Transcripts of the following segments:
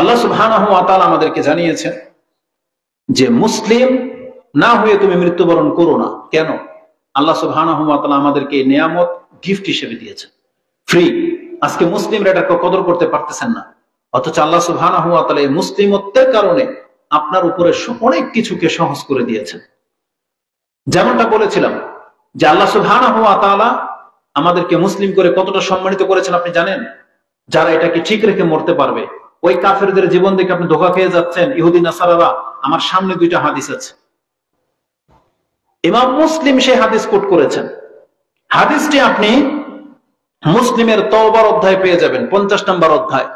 আল্লাহ সুবহানাহু ওয়া তাআলা আমাদেরকে জানিয়েছেন যে মুসলিম না হয়ে তুমি মৃত্যুবরণ করো না। কেন? আল্লাহ সুবহানাহু ওয়া তাআলা আমাদেরকে এই নিয়ামত গিফট হিসেবে দিয়েছেন, ফ্রি। আজকে মুসলিমরা এটাকে কদর করতে পারতেছেন না, অথচ আল্লাহ সুবহানাহু ওয়া তাআলা এই মুসলিমত্বের কারণে আপনার উপরে অনেক কিছুকে সহজ করে দিয়েছেন। যেমনটা বলেছিলাম যে আল্লাহ সুবহানাহু ওয়া তাআলা আমাদেরকে মুসলিম করে কতটা সম্মানিত করেছেন আপনি জানেন? যারা এটাকে ঠিক রেখে মরতে পারবে, ওই কাফেরদের জীবন দেখে আপনি ধোঁকা খেয়ে যাচ্ছেন। ইহুদি নাসারারা, আমার সামনে দুইটা হাদিস আছে, ইমাম মুসলিম সেই হাদিস কোট করেছেন। হাদিসটি আপনি মুসলিমের তওবার অধ্যায় পেয়ে যাবেন, 50 নম্বর অধ্যায়।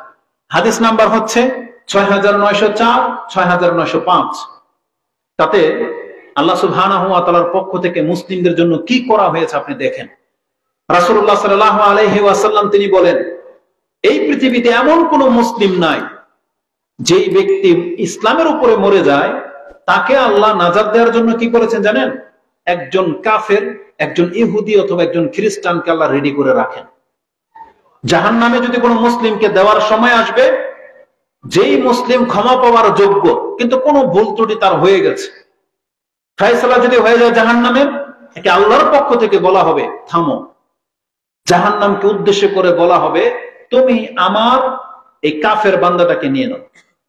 হাদিস নাম্বার হচ্ছে 6904, 6905। তাতে আল্লাহ সুবহানাহু ওয়া তাআলার পক্ষ থেকে মুসলিমদের জন্য কি করা হয়েছে আপনি দেখেন। রাসূলুল্লাহ সাল্লাল্লাহু আলাইহি ওয়াসাল্লাম তিনি বলেন, এই পৃথিবীতে এমন কোন মুসলিম নাই যেই ব্যক্তি ইসলামের উপরে মরে যায় তাকে আল্লাহ নাজাত দেওয়ার জন্য কি করেছেন জানেন? একজন কাফের, একজন ইহুদি অথবা একজন খ্রিস্টানকে আল্লাহ রেডি করে রাখেন। জাহান্নামে যদি কোনো মুসলিমকে দেওয়ার সময় আসবে, যেই মুসলিম ক্ষমা পাওয়ার যোগ্য কিন্তু কোনো ভুল ত্রুটি তার হয়ে গেছে, ফায়সালা যদি হয়ে যায় জাহান্নামের, একে আল্লাহর পক্ষ থেকে বলা হবে থামো। জাহান্নামকে উদ্দেশ্য করে বলা হবে, তুমি আমার এই কাফের বান্দাটাকে নিয়ে নাও,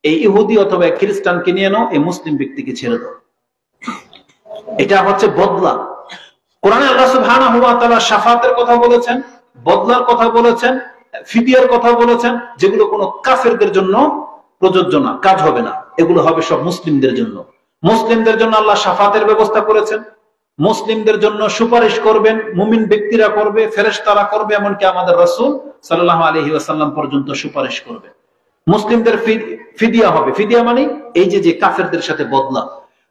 এই ইহুদি অথবা খ্রিস্টানকে নিয়ে নাও, এই মুসলিম ব্যক্তিকে ছেড়ে দাও। এটা হচ্ছে বদলা। কোরআনে আল্লাহ সুবহানাহু ওয়া তাআলা শাফাতের কথা বলেছেন, বদলার কথা বলেছেন, ফিদিয়ার কথা বলেছেন, যেগুলো কোনো কাফেরদের জন্য প্রযোজ্য না, কাজ হবে না। এগুলো হবে সব মুসলিমদের জন্য। মুসলিমদের জন্য আল্লাহ শাফাতের ব্যবস্থা করেছেন। মুসলিমদের জন্য সুপারিশ করবেন, মুমিন ব্যক্তিরা করবে, ফেরেশতারা করবে, এমনকি আমাদের রাসূল সাল্লাল্লাহু আলাইহি ওয়াসাল্লাম পর্যন্ত সুপারিশ করবে। মুসলিমদের ফিদিয়া হবে। ফিদিয়া মানে এই যে কাফেরদের সাথে বদলা।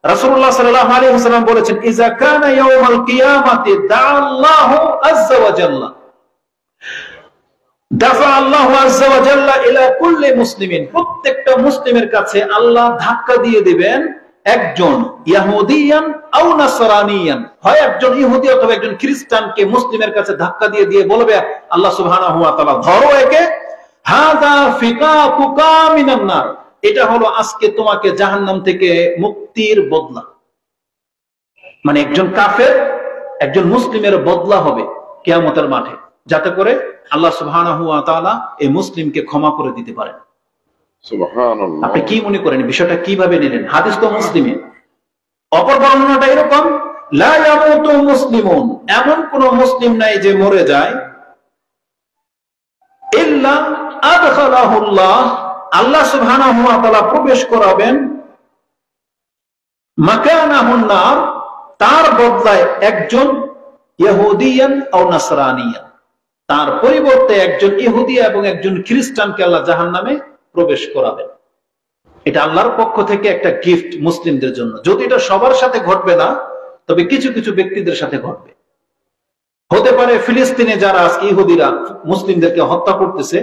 রাসূলুল্লাহ সাল্লাল্লাহু আলাইহি ওয়াসাল্লাম বলেছেন, ইযা কানা ইয়াউমাল কিয়ামাতি দাআল্লাহু আযজা ওয়া জাল্লা দাফা আল্লাহু আযজা ওয়া জাল্লা ইলা কুল্লি মুসলিমিন। প্রত্যেকটা মুসলিমের কাছে আল্লাহ ধাক্কা দিয়ে দিবেন একজন ইহুদিয়ান আও নাসরানিয়ান, হয় একজন ইহুদি অথবা একজন খ্রিস্টানকে মুসলিমের কাছে ধাক্কা দিয়ে দিয়ে বলবে আল্লাহ সুবহানাহু ওয়া তাআলা, ধরো একে, হাদা ফিকাকুকা মিনান নার, এটা হলো আজকে তোমাকে জাহান্নাম থেকে মুক্তির বদলা। মানে একজন কাফের একজন মুসলিমের বদলা হবে কিয়ামতের মাঠে, যাতে করে আল্লাহ সুবহানাহু ওয়া তাআলা এই মুসলিমকে ক্ষমা করে দিতে পারেন। সুবহানাল্লাহ। আপনি কি মনে করেন বিষয়টা কিভাবে নিলেন? হাদিস তো মুসলিমে। অপর বর্ণনাটা এরকম, লা ইয়ামুতু মুসলিমুন, এমন কোন মুসলিম নাই যে মরে যায়, ইল্লা আদখালাহুল্লাহ, আল্লাহ সুবহানাহু ওয়া তাআলা প্রবেশ করাবেন, মাকানাহুন নার, তার বদলায় একজন ইহুদিয়ান আও নাসরানিয়ান, তার পরিবর্তে একজন ইহুদি এবং একজন খ্রিস্টানকে আল্লাহ জাহান্নামে প্রবেশ করাবেন। এটা আল্লাহর পক্ষ থেকে একটা গিফট মুসলিমদের জন্য। যদি এটা সবার সাথে ঘটবে না, তবে কিছু কিছু ব্যক্তিদের সাথে ঘটবে। হতে পারে ফিলিস্তিনে যারা আজকে ইহুদিরা মুসলিমদেরকে হত্যা করতেছে,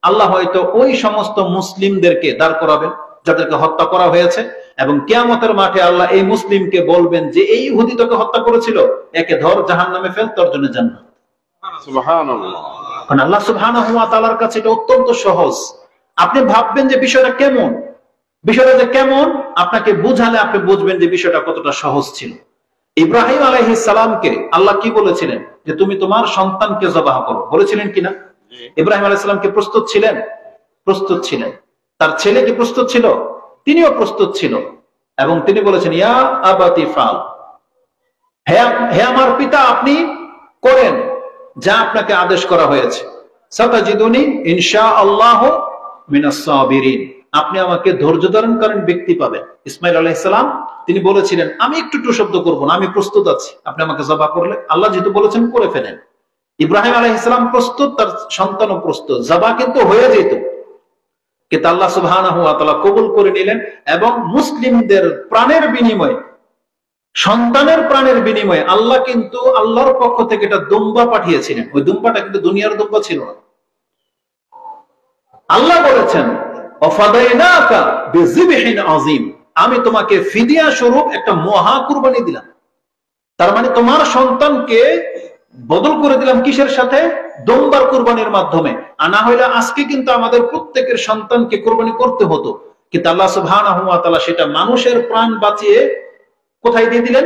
আল্লাহ হয়তো ওই সমস্ত মুসলিমদেরকে দাঁড় করাবেন যাদেরকে হত্যা করা হয়েছে, এবং কিয়ামতের মাঠে আল্লাহ এই মুসলিমকে বলবেন যে এই ইহুদি তোকে হত্যা করেছিল, একে ধর জাহান্নামে ফেল, তোর জন্য জান্নাত। সুবহানাল্লাহ। কারণ আল্লাহ সুবহানাহু ওয়া তাআলার কাছে এটা অত্যন্ত সহজ। আপনি ভাববেন যে বিষয়টা কেমন, বিষয়টা যে কেমন আপনাকে বুঝালে আপনি বুঝবেন যে বিষয়টা কতটা সহজ ছিল। ইব্রাহিম আলাইহিস সালামকে আল্লাহ কি বলেছিলেন? যে তুমি তোমার সন্তানকে জবাহ করো, বলেছিলেন কিনা? ইব্রাহিম আলাইহিস সালাম কি প্রস্তুত ছিলেন? প্রস্তুত ছিলেন। তার ছেলে কি প্রস্তুত ছিল? তিনিও প্রস্তুত ছিল, এবং তিনি বলেছেন, ইয়া আবাতি ফাল, হে আমার পিতা, আপনি করেন যা আপনাকে আদেশ করা হয়েছে। সাতাজিদুনি ইনশাআল্লাহ মিনাস সাবিরিন, আপনি আমাকে ধৈর্য ধারণকারী ব্যক্তি পাবেন। ইসমাইল আলাইহিস সালাম তিনি বলেছিলেন, আমি একটু শব্দ করব না, আমি প্রস্তুত আছি, আপনি আমাকে জবাহ করলে, আল্লাহ যেহেতু বলেছেন করে ফেলেন। ইব্রাহিম আলাইহিস সালাম প্রস্তুত, তার সন্তানও প্রস্তুত, জবাহ কিন্তু হয়ে যেত, কিন্তু আল্লাহ সুবহানাহু ওয়া তাআলা কবুল করে নিলেন। এবং মুসলিমদের প্রাণের বিনিময়ে, সন্তানের প্রাণের বিনিময়ে আল্লাহ কিন্তু আল্লাহর পক্ষ থেকে একটা দুম্বা পাঠিয়েছিলেন। ওই দুম্বাটা কিন্তু দুনিয়ার দুম্বা ছিল না। আল্লাহ বলেছেন, ওয়াফাদাইনাকা বিযিবহিন আযীম, আমি তোমাকে ফিদিয়া স্বরূপ একটা মহা কুরবানি দিলাম। তার মানে তোমার সন্তানকে বদল করে দিলাম কিসের সাথে? দুম্বার কুরবানির মাধ্যমে। আর না হইলে আজকে কিন্তু আমাদের প্রত্যেকের সন্তানকে কুরবানি করতে হতো, কিন্তু আল্লাহ সুবহানাহু ওয়া তাআলা সেটা মানুষের প্রাণ বাঁচিয়ে কোথায় দিয়ে দিলেন?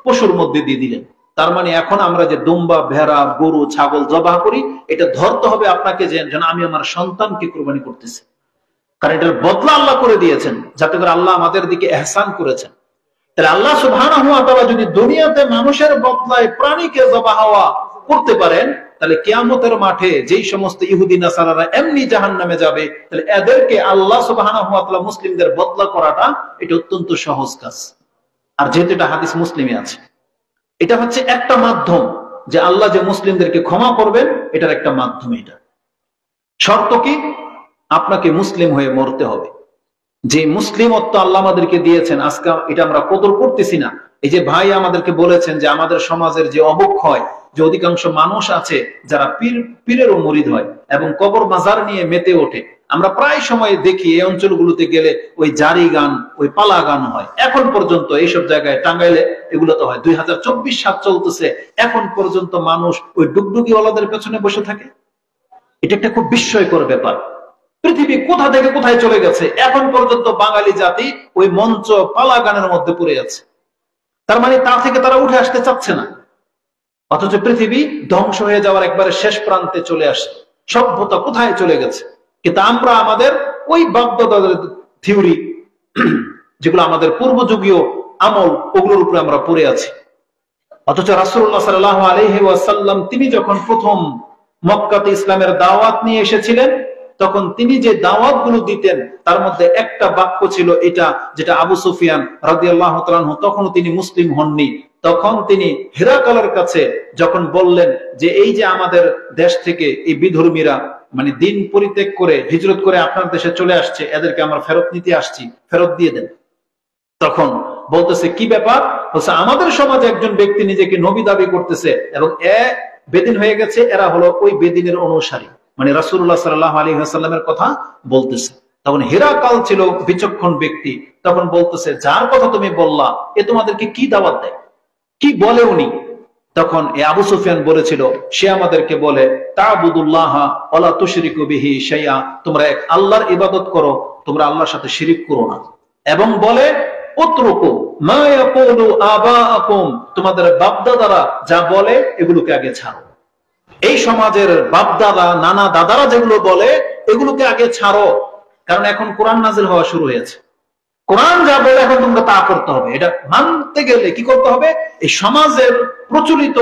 পশুর মধ্যে দিয়ে দিলেন। তার মানে এখন আমরা যে দুম্বা, ভেড়া, গরু, ছাগল জবাহ করি, এটা ধরতে হবে আপনাকে যে যেন আমি আমার সন্তানকে কুরবানি করতেছি, কারণ এটার বদলা আল্লাহ করে দিয়েছেন, যাতে করে আল্লাহ আমাদের দিকে ইহসান করেছেন। তাহলে আল্লাহ সুবহানাহু ওয়া তাআলা যদি দুনিয়াতে মানুষের বদলায় প্রাণীকে জবাহ করতে পারেন, তাহলে কিয়ামতের মাঠে যেই সমস্ত ইহুদি নাসারারা এমনি জাহান্নামে যাবে, তাহলে এদেরকে আল্লাহ সুবহানাহু ওয়া তাআলা মুসলিমদের বদলা করাটা এটা অত্যন্ত সহজ কাজ। আর যেহেতু এটা হাদিস মুসলিমে আছে, এটা হচ্ছে একটা মাধ্যম যে আল্লাহ যে মুসলিমদেরকে ক্ষমা করবেন, এটার একটা মাধ্যম। এটা শর্ত কি? আপনাকে মুসলিম হয়ে মরতে হবে। যে মুসলিমত্ব আল্লাহ আমাদেরকে দিয়েছেন, আজকে এটা আমরা কদর করতেছি না। এই যে ভাই আমাদেরকে বলেছেন যে আমাদের সমাজের যে অবক্ষয়, যে অধিকাংশ মানুষ আছে যারা পীরেরও মুরিদ হয় এবং কবর মাজার নিয়ে মেতে ওঠে। আমরা প্রায় সময় দেখি এই অঞ্চলগুলোতে গেলে ওই জারি গান, ওই পালা গান হয়। এখন পর্যন্ত এইসব জায়গায় টাঙ্গাইলে এগুলো তো হয়। 2024 সাল চলতেছে, এখন পর্যন্ত মানুষ ওই ডুগডুগিওয়ালাদের পেছনে বসে থাকে। এটা একটা খুব বিস্ময়কর ব্যাপার। পৃথিবী কোথা থেকে কোথায় চলে গেছে, এখন পর্যন্ত বাঙালি জাতি ওই মঞ্চ পালা গানের মধ্যে পড়ে আছে। তার মানে তা থেকে তারা উঠে আসতে চাচ্ছে না। অথচ পৃথিবী ধ্বংস হয়ে যাওয়ার একবারে শেষ প্রান্তে চলে আসে, সভ্যতা কোথায় চলে গেছে। কিন্তু আমরা আমাদের ওই বাপদাদাদের থিওরি, যেগুলো আমাদের পূর্বযুগীয় আমল, ওগুলোর উপরে আমরা পড়ে আছি। অথচ রাসূলুল্লাহ সাল্লাল্লাহু আলাইহি ওয়াসাল্লাম তিনি যখন প্রথম মক্কাতে ইসলামের দাওয়াত নিয়ে এসেছিলেন, তখন তিনি যে দাওয়াত গুলো দিতেন তার মধ্যে একটা বাক্য ছিল এটা, যেটা আবু সুফিয়ান রাদিয়াল্লাহু তাআলা আনহু, তখনও তিনি মুসলিম হননি, তখন তিনি হিরাকালের কাছে যখন বললেন যে এই যে আমাদের দেশ থেকে এই বিধর্মীরা মানে দিন পরিত্যাগ করে হিজরত করে আপনার দেশে চলে আসছে, এদেরকে আমরা ফেরত নিতে আসছি, ফেরত দিয়ে দেন। তখন বলতেছে কি ব্যাপার? বলছে আমাদের সমাজে একজন ব্যক্তি নিজেকে নবী দাবি করতেছে এবং বেদিন হয়ে গেছে, এরা হলো ওই বেদিনের অনুসারী, মানে রাসূলুল্লাহ সাল্লাল্লাহু আলাইহি ওয়াসাল্লামের কথা বলতেছে। তখন হিরাকাল ছিল বিচক্ষণ ব্যক্তি, তখন বলতেছে যার কথা তুমি বললা এ তোমাদেরকে কি দাওয়াত দেয়, কি বলে উনি? তখন এ আবু সুফিয়ান বলেছিল সে আমাদেরকে বলে তা'বুদুল্লাহ ওয়ালা তুশরিকু বিহি শাইআ, তোমরা এক আল্লাহর ইবাদত করো, তোমরা আল্লাহর সাথে শিরিক করো না। এবং বলে উতরুকু মা ইয়াকুলু আবাআকুম, তোমাদের বাপদাদারা যা বলে এগুলোকে আগে ছাড়ো। এই সমাজের বাপদাদা, নানা দাদারা যেগুলো বলে এগুলোকে আগে ছাড়ো, কারণ এখন কোরআন নাজিল হওয়া শুরু হয়েছে। কোরআন যা বলে এখন তোমরা তা করতে হবে। এটা মানতে গেলে কি করতে হবে? এই সমাজের প্রচলিত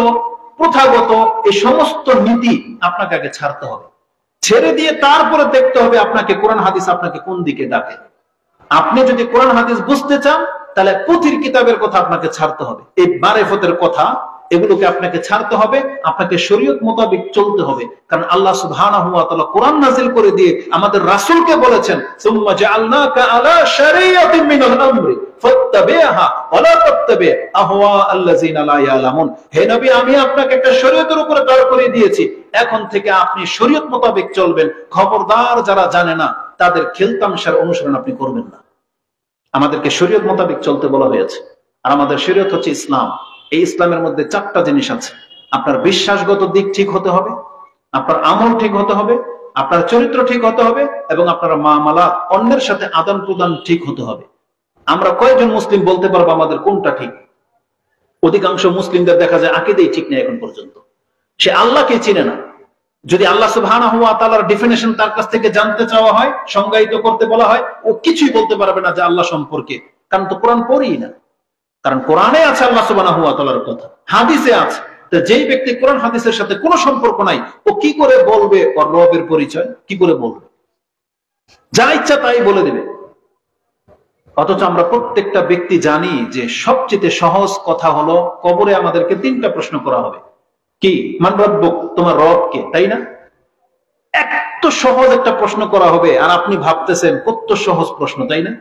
প্রথাগত এই সমস্ত নীতি আপনাকে আগে ছাড়তে হবে, ছেড়ে দিয়ে তারপরে দেখতে হবে আপনাকে কোরআন হাদিস আপনাকে কোন দিকে ডাকে। আপনি যদি কোরআন হাদিস বুঝতে চান, তাহলে পুঁথির কিতাবের কথা আপনাকে ছাড়তে হবে, এই মারিফতের কথা এগুলোকে আপনাকে ছাড়তে হবে, আপনাকে শরীয়ত মোতাবেক চলতে হবে। কারণ আল্লাহ সুবহানাহু ওয়া তাআলা কোরআন নাযিল করে দিয়ে আমাদের রাসূলকে বলেছেন সুম্মা জাআলনাকা আলা শারিয়াতিন মিনাল আমরি ফাত্তাবি'হা ওয়া লা তাত্তাবি' আহওয়া আল্লাযিনা লা ইয়ালামুন। হে নবী, আমি আপনাকে একটা শরীয়তের উপরে দাঁড় করিয়ে দিয়েছি, এখন থেকে আপনি শরীয়ত মোতাবেক চলবেন। খবরদার যারা জানে না তাদের খেলতামশার অনুসরণ আপনি করবেন না। আমাদেরকে শরীয়ত মোতাবেক চলতে বলা হয়েছে, আর আমাদের শরীয়ত হচ্ছে ইসলাম। এই ইসলামের মধ্যে 4টা জিনিস আছে। আপনার বিশ্বাসগত দিক ঠিক হতে হবে, আপনার আমল ঠিক হতে হবে, আপনার চরিত্র ঠিক হতে হবে, এবং আপনার মুআমালাত অন্যের সাথে আদান প্রদান ঠিক হতে হবে। আমরা কয়েকজন মুসলিম বলতে পারবো আমাদের কোনটা ঠিক? অধিকাংশ মুসলিমদের দেখা যায় আকীদাই ঠিক নেই এখন পর্যন্ত। সে আল্লাহকে চিনে না। যদি আল্লাহ সুবহানাহু ওয়া তাআলার ডেফিনিশন তার কাছ থেকে জানতে চাওয়া হয়, সংজ্ঞায়িত করতে বলা হয়, ও কিছুই বলতে পারবে না যে আল্লাহ সম্পর্কে, কারণ তো কোরআন পড়েই না। কারণ কোরআনে আছে আল্লাহ সুবহানাহু ওয়া তাআলার কথা, হাদিসে আছে। তো যেই ব্যক্তি কোরআন হাদিসের সাথে কোনো সম্পর্ক নাই, ও কি করে বলবে ওর রবের পরিচয়? কি করে বলবে? যা ইচ্ছা তাই বলে দেবে। অথচ আমরা প্রত্যেকটা ব্যক্তি জানি যে সবচেয়ে সহজ কথা হলো কবরে আমাদেরকে 3টা প্রশ্ন করা হবে। কি? মান রব্বুক, তোমার রব কে, তাই না? এত সহজ একটা প্রশ্ন করা হবে, আর আপনি ভাবতেছেন কত সহজ প্রশ্ন, তাই না?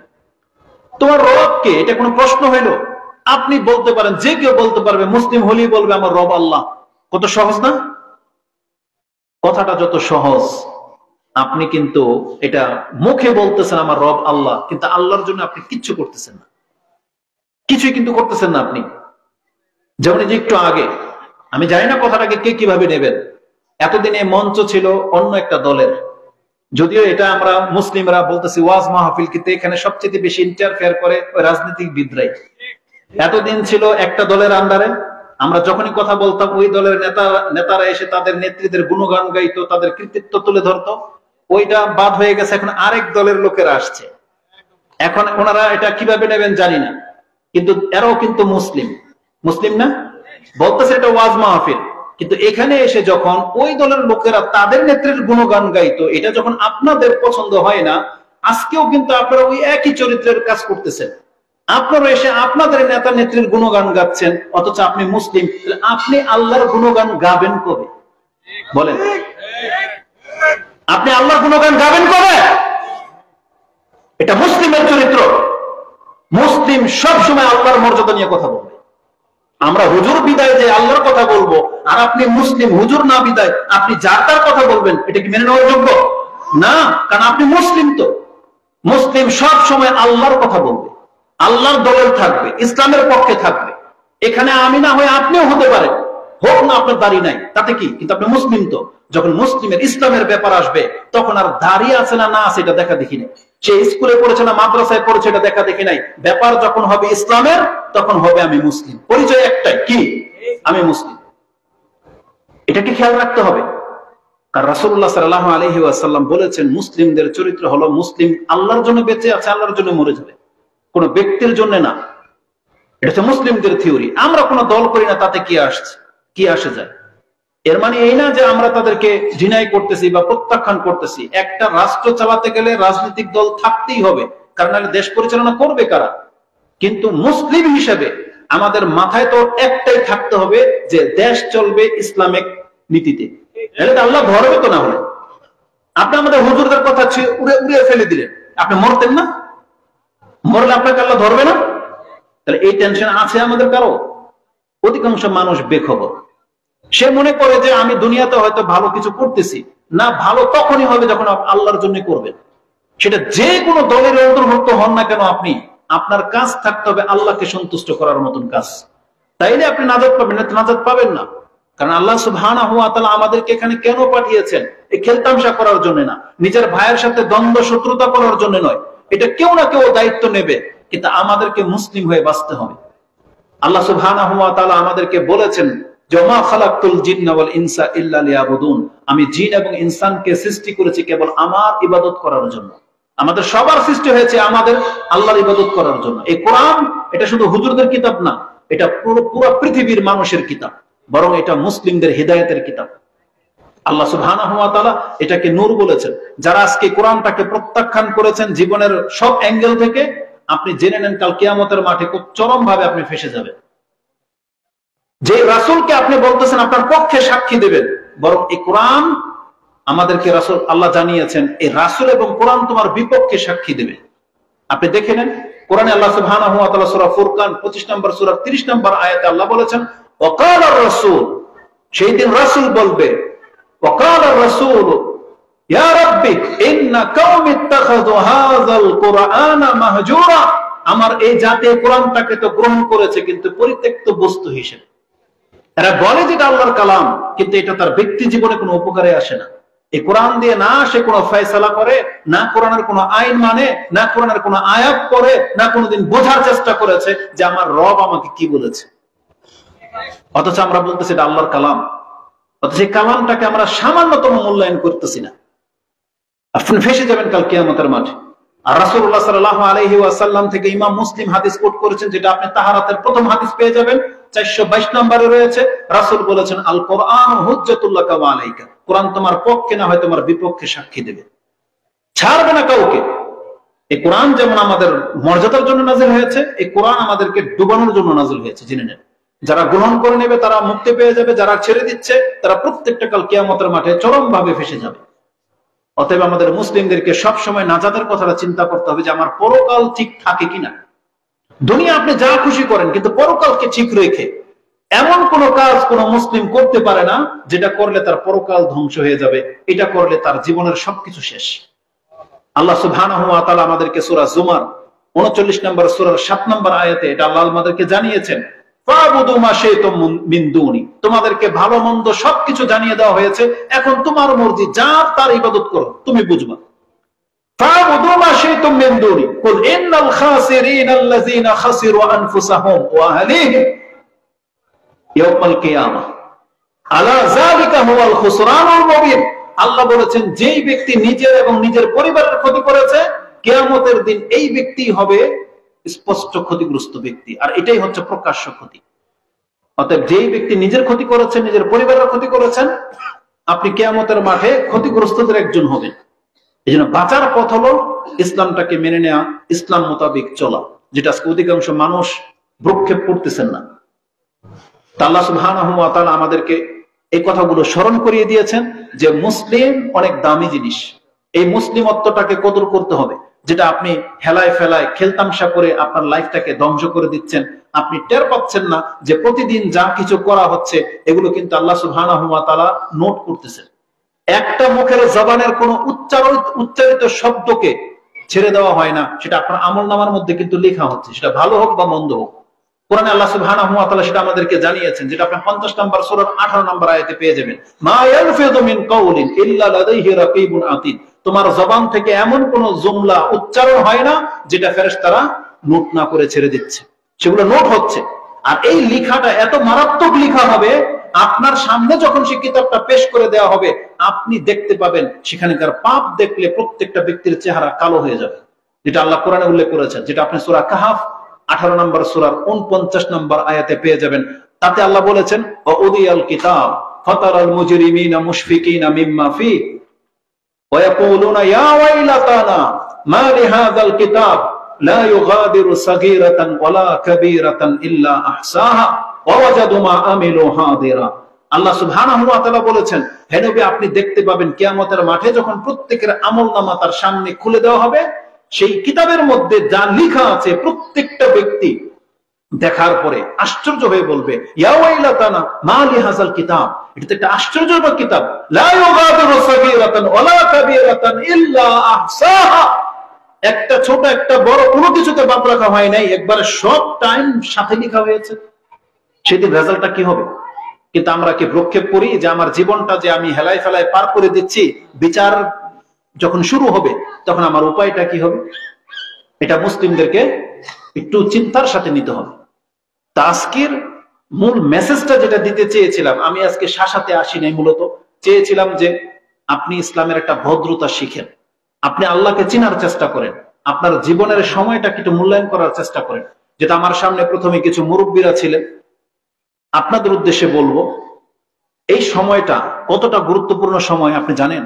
তোমার রব কে, এটা কোনো প্রশ্ন হইলো? আপনি বলতে পারেন, যে কেউ বলতে পারবে, মুসলিম হলেই বলবে আমার রব আল্লাহ। কত সহজ না? কথাটা যত সহজ, আপনি কিন্তু এটা মুখে বলতেছেন আমার রব আল্লাহ, কিন্তু আল্লাহর জন্য আপনি কিচ্ছু করতেছেন না, কিছুই কিন্তু করতেছেন না আপনি। যেমন যে একটু আগে আমি জানি না কথাটাকে কে কিভাবে নেবেন। এতদিনে মঞ্চ ছিল অন্য একটা দলের, যদিও এটা আমরা মুসলিমরা বলতেছি ওয়াজ মাহফিল, কিন্তু এখানে সবচেয়ে বেশি ইন্টারফেয়ার করে ওই রাজনীতিবিদরাই। এতদিন ছিল একটা দলের আন্ডারে, আমরা যখনই কথা বলতাম ওই দলের নেতারা এসে তাদের নেত্রীদের গুণগান গাইতো, তাদের কৃতিত্ব তুলে ধরতো। ওইটা বাদ হয়ে গেছে, এখন আরেক দলের লোকেরা আসছে। এখন ওনারা এটা কিভাবে নেবেন জানি না, কিন্তু এরাও কিন্তু মুসলিম, মুসলিম না? বলতেছে এটা ওয়াজ মাহফিল, কিন্তু এখানে এসে যখন ওই দলের লোকেরা তাদের নেত্রীর গুণগান গাইতো, এটা যখন আপনাদের পছন্দ হয় না, আজকেও কিন্তু আপনারা ওই একই চরিত্রের কাজ করতেছেন। আপনারা এসে আপনাদের নেতা নেত্রীর গুণগান গাচ্ছেন, অথচ আপনি মুসলিম। আপনি আল্লাহর গুণগান গাবেন কবে বলেন? আপনি আল্লাহর গুণগান গাবেন কবে? এটা মুসলিমের চরিত্র। মুসলিম সবসময় আল্লাহর মর্যাদা নিয়ে কথা বলবে। আমরা হুজুর বিদায় যে আল্লাহর কথা বলবো, আর আপনি মুসলিম হুজুর না বিদায় আপনি যার তার কথা বলবেন, এটা কি মেনে নেওয়ার যোগ্য না? কারণ আপনি মুসলিম। তো মুসলিম সব সময় আল্লাহর কথা বলবে, আল্লাহর দলের থাকবে, ইসলামের পক্ষে থাকবে। এখানে আমি না হয়ে আপনিও হতে পারেন, হোক না আপনার দাড়ি নাই, তাতে কি, কিন্তু আপনি মুসলিম। তো যখন মুসলিমের ইসলামের ব্যাপার আসবে, তখন আর দাড়ি আছে না না আছে এটা দেখা দেখি নাই, সে স্কুলে পড়েছে না মাদ্রাসায় পড়েছে এটা দেখা দেখি নাই। ব্যাপার যখন হবে ইসলামের, তখন হবে আমি মুসলিম। পরিচয় একটাই, কি? আমি মুসলিম। এটাকে খেয়াল রাখতে হবে। কারণ রাসূলুল্লাহ সাল্লাল্লাহু আলাইহি ওয়াসাল্লাম বলেছেন, মুসলিমদের চরিত্র হলো মুসলিম আল্লাহর জন্য বেঁচে আছে, আল্লাহর জন্য মরে যাবে, কোন ব্যক্তির জন্য না। এটা হচ্ছে মুসলিমদের থিওরি। আমরা কোনো দল করি না, তাতে কি আসে যায়? এর মানে এই না যে আমরা তাদেরকে ডিনাই করতেছি বা প্রত্যাখ্যান করতেছি। একটা রাষ্ট্র চালাতে গেলে রাজনৈতিক দল থাকতেই হবে, কারণ দেশ পরিচালনা করবে কারা? কিন্তু মুসলিম হিসেবে আমাদের মাথায় তো একটাই থাকতে হবে যে দেশ চলবে ইসলামিক নীতিতে। আল্লাহ ধরবে তো না হলে। আপনি আমাদের হুজুরদের কথা উড়িয়ে ফেলে দিলেন, আপনি মরতেন না? মরলে আপনাকে আল্লাহ ধরবে না? তাহলে এই টেনশন আছে আমাদের কারো? অধিকাংশ মানুষ বেখবর। সে মনে করে যে আমি দুনিয়াতে হয়তো ভালো কিছু করতেছি না, ভালো তখনই হবে যখন আল্লাহর জন্য করবেন। সেটা যে কোনো দলের অন্তর্ভুক্ত হন না কেন, আপনি আপনার কাজ থাকতে হবে আল্লাহকে সন্তুষ্ট করার মতন কাজ। তাইলে আপনি নাজাত পাবেন, না নাজাত পাবেন না। কারণ আল্লাহ সুবহানাহু ওয়া তাআলা আমাদেরকে এখানে কেন পাঠিয়েছেন? এই খেলতামশা করার জন্য না, নিজের ভাইয়ের সাথে দ্বন্দ্ব শত্রুতা করার জন্য নয়। এটা কেউ না কেউ দায়িত্ব নেবে, কিন্তু আমাদেরকে মুসলিম হয়ে বাঁচতে হবে। আল্লাহ সুবহানাহু ওয়া তাআলা আমাদেরকে বলেছেন, জামা খালাকতুল জিন্না ওয়াল ইনসা ইল্লা লিয়াবুদুন, আমি জিন এবং ইনসানকে সৃষ্টি করেছি কেবল আমার ইবাদত করার জন্য। আমাদের সবার সৃষ্টি হয়েছে আমাদের আল্লাহর ইবাদত করার জন্য। এই কোরআন এটা শুধু হুজুরদের কিতাব না, এটা পুরো পৃথিবীর মানুষের কিতাব, বরং এটা মুসলিমদের হিদায়াতের কিতাব। আল্লাহ সুবহানাহু ওয়া তাআলা এটাকে নূর বলেছেন। যারা আজকে কোরআনটাকে প্রত্যাখ্যান করেছেন জীবনের সব অ্যাঙ্গেল থেকে, আপনি জেনে নেন কাল কিয়ামতের মাঠে খুব চরম ভাবে আপনি ফেঁসে যাবেন। যে রাসূলকে আপনি বলতেছেন আপনার পক্ষে সাক্ষী দেবেন, বরং এই কোরআন আমাদেরকে রাসূল আল্লাহ জানিয়েছেন এই রাসূল এবং কোরআন তোমার বিপক্ষে সাক্ষী দেবে। আপনি দেখে নেন কোরআনে আল্লাহ সুবহানাহু ওয়া তাআলা সূরা ফুরকান 25 নম্বর সূরা 30 নম্বর আয়াতে আল্লাহ বলেছেন, ওয়াকালা রাসূল, সেই দিন রাসূল বলবে, ওয়াকালা রাসূল ইয়া রাব্বি ইন্না কওমি ইত্তাখাযু হাযাল কুরআনা মাহজুরা, আমার এই জাতি কোরআনটাকে তো গ্রহণ করেছে কিন্তু পরিত্যক্ত বস্তু হিসেবে। এরা বলে যে এটা আল্লাহর কালাম, কিন্তু এটা তার ব্যক্তি জীবনে কোনো উপকারে আসে না। এই কোরআন দিয়ে না সে কোনো ফয়সালা করে, না কোরআনের কোনো আইন মানে, না কোরআনের কোনো আয়াত করে, না কোনোদিন বোঝার চেষ্টা করেছে যে আমার রব আমাকে কি বলেছে। অথচ আমরা বলতেছি এটা আল্লাহর কালাম, অথচ এই কালামটাকে আমরা সামান্যতম মূল্যায়ন করতেছি না। আপনি ফেঁসে যাবেন কাল কিয়ামতের মাঠে। আর রাসূলুল্লাহ সাল্লাল্লাহু আলাইহি ওয়াসাল্লাম থেকে ইমাম মুসলিম হাদিস কোট করেছেন, যেটা আপনি তাহারাতের প্রথম হাদিস পেয়ে যাবেন, 422 নম্বরে রয়েছে। রাসূল বলেছেন, আল কোরআন হুজ্জাতুল লাকা ওয়া আলাইকা, কোরআন তোমার পক্ষে না হয় তোমার বিপক্ষে সাক্ষী দেবে, ছাড়বে না কাউকে। এই কোরআন যেমন আমাদের মর্যাদার জন্য নাযিল হয়েছে, এই কোরআন আমাদেরকে ডুবানোর জন্য নাযিল হয়েছে, জেনে নেন। যারা গ্রহণ করে নেবে তারা মুক্তি পেয়ে যাবে, যারা ছেড়ে দিচ্ছে তারা প্রত্যেকটা কাল কিয়ামতের মাঠে চরম ভাবে ফেঁসে যাবে। অতএব আমাদের মুসলিমদেরকে সবসময় নাজাতের কথাটা চিন্তা করতে হবে যে আমার পরকাল ঠিক থাকে কিনা। দুনিয়া আপনি যা খুশি করেন, কিন্তু পরকালকে ঠিক রেখে এমন কোন কাজ কোন মুসলিম করতে পারে না যেটা করলে তার পরকাল ধ্বংস হয়ে যাবে, এটা করলে তার জীবনের সবকিছু শেষ। আল্লাহ সুবহানাহু ওয়া তাআলা আমাদেরকে সূরা জুমার 39 নম্বর সূরার 7 নম্বর আয়াতে এটা আল্লাহ আমাদেরকে জানিয়েছেন, ফাবুদু মা শাইতুম মিন দুনি, তোমাদেরকে ভালো মন্দ সবকিছু জানিয়ে দেওয়া হয়েছে, এখন তোমার মর্জি, যা তার ইবাদত করো, তুমি বুঝবা। ফাবুদু মা শাইতুম মিন দুনি কুল ইন্নাল খাসিরিনা আল্লাযিনা খাসিরু আনফুসাহুম ওয়া আহলিহিম ইয়াউমাল কিয়ামাহ আলা যালিকা হুয়াল খুসরানুল মুবিন। আল্লাহ বলেছেন, যেই ব্যক্তি নিজের এবং নিজের পরিবারের ক্ষতি করেছে, কিয়ামতের দিন এই ব্যক্তি হবে স্পষ্ট ক্ষতিগ্রস্ত ব্যক্তি, আর এটাই হচ্ছে প্রকাশ্য ক্ষতি। অতএব যেই ব্যক্তি নিজের ক্ষতি করেছেন, নিজের পরিবারের ক্ষতি করেছেন, আপনি কিয়ামতের মাঠে ক্ষতিগ্রস্তদের একজন হবেন। এই জন্য বাঁচার পথ হলো ইসলামটাকে মেনে নেওয়া, ইসলাম মোতাবেক চলা, যেটা আজকে অধিকাংশ মানুষ ভ্রুক্ষেপ করতেছেন না। আল্লাহ সুবহানাহু ওয়া তাআলা আমাদেরকে এই কথাগুলো স্মরণ করিয়ে দিয়েছেন যে মুসলিম অনেক দামি জিনিস। এই মুসলিমত্বটাকে কদর করতে হবে, যেটা আপনি হেলায় ফেলায় খেলতামশা করে আপনার লাইফটাকে ধ্বংস করে দিচ্ছেন। আপনি টের পাচ্ছেন না যে প্রতিদিন যা কিছু করা হচ্ছে এগুলো কিন্তু আল্লাহ সুবহানাহু ওয়া তাআলা নোট করতেছেন। একটা মুখের জবানের কোন উচ্চারিত শব্দকে ছেড়ে দেওয়া হয় না, সেটা আপনার আমলনামার মধ্যে কিন্তু লেখা হচ্ছে, সেটা ভালো হোক বা মন্দ হোক। কোরআনে আল্লাহ সুবহানাহু ওয়া তাআলা সেটা আমাদেরকে জানিয়েছেন, যেটা আপনি 50 নম্বর সূরার 18 নম্বর আয়াতে পেয়ে যাবেন। মা ইয়ালফিযু মিন কাওলিন ইল্লা লাদাইহি রাকীবুন আতীদ। তোমার জবান থেকে এমন কোন জুমলা উচ্চারণ হয় না যেটা ফেরেশতারা নোট না করে ছেড়ে দিচ্ছে, সেগুলো নোট হচ্ছে। আর এই লেখাটা এত মারাত্মক লেখা হবে, আপনার সামনে যখন সেই কিতাবটা পেশ করে দেওয়া হবে, আপনি দেখতে পাবেন সেখানকার পাপ দেখলে প্রত্যেকটা ব্যক্তির চেহারা কালো হয়ে যাবে, যেটা আল্লাহ কোরআনে উল্লেখ করেছেন, যেটা আপনি সূরা কাহফ 18 নম্বর সূরার 49 নম্বর আয়াতে পেয়ে যাবেন। তাতে আল্লাহ বলেছেন, ওয়াউদিয়াল কিতাব ফাতারাল মুজরিমিনা মুশফিকিনা মিম্মা ফি ওয়া ইয়াকুলুনা ইয়া ওয়াইলাতানা মা লিহাযাল কিতাব লা ইউগাদিরু সাগীরাতান ওয়ালা কাবীরাতান ইল্লা আহসাহা ওয়া ওয়াজাদু মা আমিলু হাদিরা। আল্লাহ সুবহানাহু ওয়া তাআলা বলেছেন, হে নবী, আপনি দেখতে পাবেন কিয়ামতের মাঠে যখন প্রত্যেকের আমলনামা তার সামনে খুলে দেওয়া হবে, সেই কিতাবের মধ্যে যা লেখা আছে প্রত্যেকটা ব্যক্তি দেখার পরে আশ্চর্য হয়ে বলবে, ইয়া ওয়াইলাতানা মা লিহাযাল কিতাব, এটা তো একটা আশ্চর্যজনক কিতাব, লা ইউগাদিরু সাগীরাতান ওয়ালা কাবীরাতান ইল্লা আহসাহা। একটা ছোট একটা বড় কোনো কিছুতে বাদ রাখা হয় নাই, একবারে সব টাইম সাথে লেখা হয়েছে। সেদিন রেজাল্টটা কি হবে? কিন্তু আমরা কি প্রক্ষেপ করি যে আমার জীবনটা যে আমি হেলায় ফেলায় পার করে দিচ্ছি, বিচার যখন শুরু হবে তখন আমার উপায়টা কি হবে? এটা মুসলিমদেরকে একটু চিন্তার সাথে নিতে হবে। তা আজকের মূল মেসেজটা যেটা দিতে চেয়েছিলাম, আমি আজকে শাসাতে আসি নাই, মূলত চেয়েছিলাম যে আপনি ইসলামের একটা ভদ্রতা শিখেন, আপনি আল্লাহকে চেনার চেষ্টা করেন, আপনার জীবনের সময়টাকে একটু মূল্যায়ন করার চেষ্টা করেন। যেটা আমার সামনে প্রথমে কিছু মুরব্বীরা ছিলেন, আপনাদের উদ্দেশ্যে বলবো, এই সময়টা কতটা গুরুত্বপূর্ণ সময় আপনি জানেন?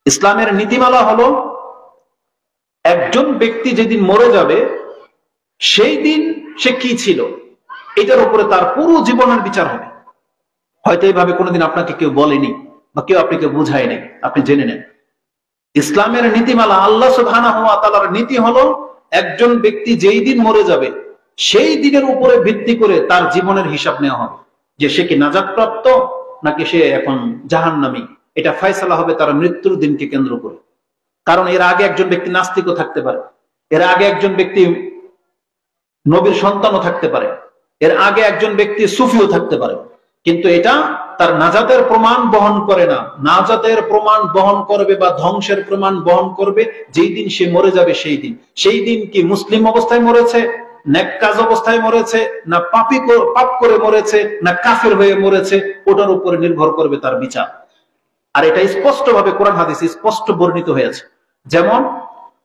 ইসলামের নীতিমালা হলো, একজন ব্যক্তি যেদিন মরে যাবে সেই দিন সে কি ছিল এটার উপরে তার পুরো জীবনের বিচার হবে। হয়তো এইভাবে কোনোদিন আপনাকে কেউ বলেনি বা কেউ আপনাকে বুঝায় নাই, আপনি জেনে নেন। ইসলামের নীতিমালা, আল্লাহ সুবহানাহু ওয়া তাআলার নীতি হলো, একজন ব্যক্তি যেই দিন মরে যাবে সেই দিনের উপরে ভিত্তি করে তার জীবনের হিসাব নেওয়া হবে, যে সে কি নাজাত প্রাপ্ত নাকি সে এখন জাহান্নামী। এটা ফয়সালা হবে তার মৃত্যুর দিনকে কেন্দ্র করে। কারণ এর আগে একজন ব্যক্তি নাস্তিকও থাকতে পারে, এর আগে একজন ব্যক্তি নবীর সন্তানও থাকতে পারে, এর আগে একজন ব্যক্তি সুফিও থাকতে পারে, কিন্তু এটা তার নাজাতের প্রমাণ বহন করে না। নাজাতের প্রমাণ বহন করবে বা ধ্বংসের প্রমাণ বহন করবে যেই দিন সে মরে যাবে সেই দিন। সেই দিন কি মুসলিম অবস্থায় মরেছে, নেককাজ অবস্থায় মরেছে, না পাপ করে মরেছে, না কাফের হয়ে মরেছে, ওটার উপরে নির্ভর করবে তার বিচার। আর এটা স্পষ্ট ভাবে কোরআন হাদিসে স্পষ্ট বর্ণিত হয়েছে। যেমন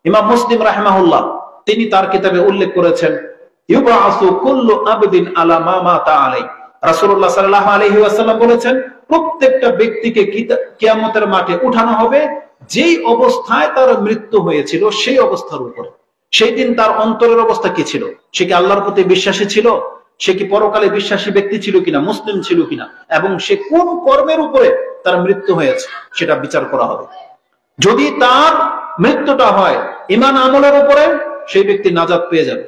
ইমাম মুসলিম রাহিমাহুল্লাহ তিনি তার কিতাবে উল্লেখ করেছেন, ইউবাসু কুল্লু আবদিন আলা মা মাতা আলাই। রাসূলুল্লাহ সাল্লাল্লাহু আলাইহি ওয়াসাল্লাম বলেছেন, প্রত্যেকটা ব্যক্তিকে কিয়ামতের মাঠে উঠানো হবে যেই অবস্থায় তার মৃত্যু হয়েছিল সেই অবস্থার উপর। সেই দিন তার অন্তরের অবস্থা কি ছিল, সে কি আল্লাহর প্রতি বিশ্বাসী ছিল, সে কি পরকালে বিশ্বাসী ব্যক্তি ছিল কিনা, মুসলিম ছিল কিনা, এবং সে কোন কর্মের উপরে তার মৃত্যু হয়েছে সেটা বিচার করা হবে। যদি তার মৃত্যুটা হয় ঈমান আমলের উপরে, সেই ব্যক্তি নাজাত পেয়ে যাবে।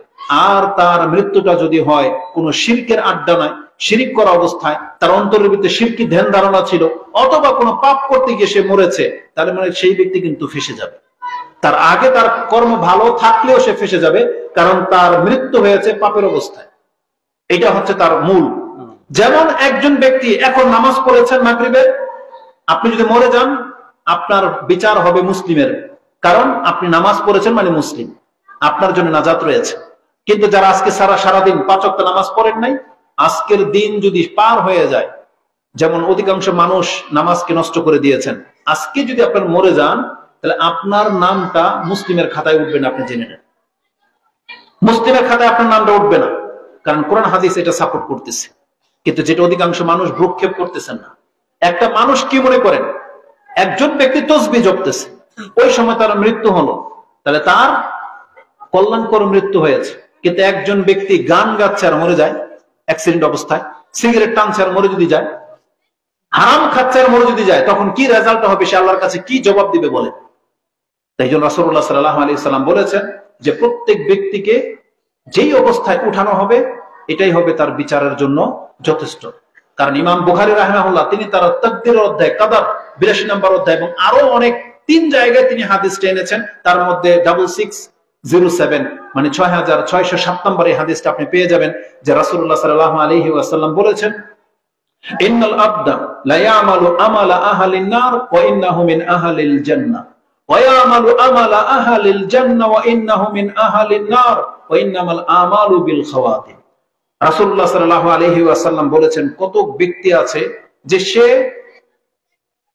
আর তার মৃত্যুটা যদি হয় কোন শিরকের আড্ডা নয়, শিরিক করা অবস্থায়, তার অন্তরের ভিতরে শিরকি ধ্যান ধারণা ছিল, অথবা কোনো পাপ করতে গিয়ে সে মরেছে, তাহলে মানে সেই ব্যক্তি কিন্তু ফেঁসে যাবে। তার আগে তার কর্ম ভালো থাকলেও সে ফেঁসে যাবে, কারণ তার মৃত্যু হয়েছে পাপের অবস্থায়। এটা হচ্ছে তার মূল। যেমন একজন ব্যক্তি এখন নামাজ পড়েছেন মাগরিবের, আপনি যদি মরে যান আপনার বিচার হবে মুসলিমের, কারণ আপনি নামাজ পড়েছেন মানে মুসলিম, আপনার জন্য নাজাত রয়েছে। কিন্তু যারা আজকে সারাদিন 5 ওয়াক্ত নামাজ পড়েন নাই, আজকের দিন যদি পার হয়ে যায়, যেমন অধিকাংশ মানুষ নামাজকে নষ্ট করে দিয়েছেন, আজকে যদি আপনার মরে যান তাহলে আপনার নামটা মুসলিমের খাতায় উঠবে না, আপনি জেনে নেন। মুসলিমের খাতায় আপনার নামটা উঠবে না, কারণ কোরআন হাদিস এটা সাপোর্ট করতেছে। কিন্তু যেটা অধিকাংশ মানুষ ভ্রুক্ষেপ করতেছেন না। একটা মানুষ কি মনে করেন, একজন ব্যক্তি তসবিহ জপতেছে, ওই সময় তার মৃত্যু হলো, তাহলে তার কল্যাণকর মৃত্যু হয়েছে। কিন্তু একজন ব্যক্তি গান গাচ্ছে আর মরে যায় অ্যাক্সিডেন্ট অবস্থায়, সিগারেট টানছে আর মরে যদি যায়, হারাম খাচ্ছে আর মরে যদি যায়, তখন কি রেজাল্ট হবে, সে আল্লাহর কাছে কি জবাব দিবে বলে? তাই জন্য রাসূলুল্লাহ সাল্লাল্লাহু আলাইহি সাল্লাম বলেছেন যে প্রত্যেক ব্যক্তিকে যেই অবস্থায় উঠানো হবে এটাই হবে তার বিচারের জন্য যথেষ্ট। কারণ ইমাম বুখারী রাহিমাহুল্লাহ তিনি তার তাকদীরের অধ্যায়, কাদার 82 নম্বর অধ্যায় এবং আরো অনেক 3 জায়গায় তিনি হাদিসটা এনেছেন। তার মধ্যে 6607 মানে 6607 নম্বর এই হাদিসটা আপনি পেয়ে যাবেন, যে রাসূলুল্লাহ সাল্লাল্লাহু আলাইহি ওয়াসাল্লাম বলেছেন, ইন্নাল আবদা লা ইয়ামালু আমালা আহলিন নার ওয়া ইন্নাহু মিন আহলিল জান্নাহ ওয়া ইয়ামালু আমালা আহলিল জান্নাহ ওয়া ইন্নাহু মিন আহলিন নার ওয়া ইন্নামাল আমালু বিল খাওয়াতিম। রাসূলুল্লাহ সাল্লাল্লাহু আলাইহি ওয়াসাল্লাম বলেছেন, কত ব্যক্তি আছে যে সে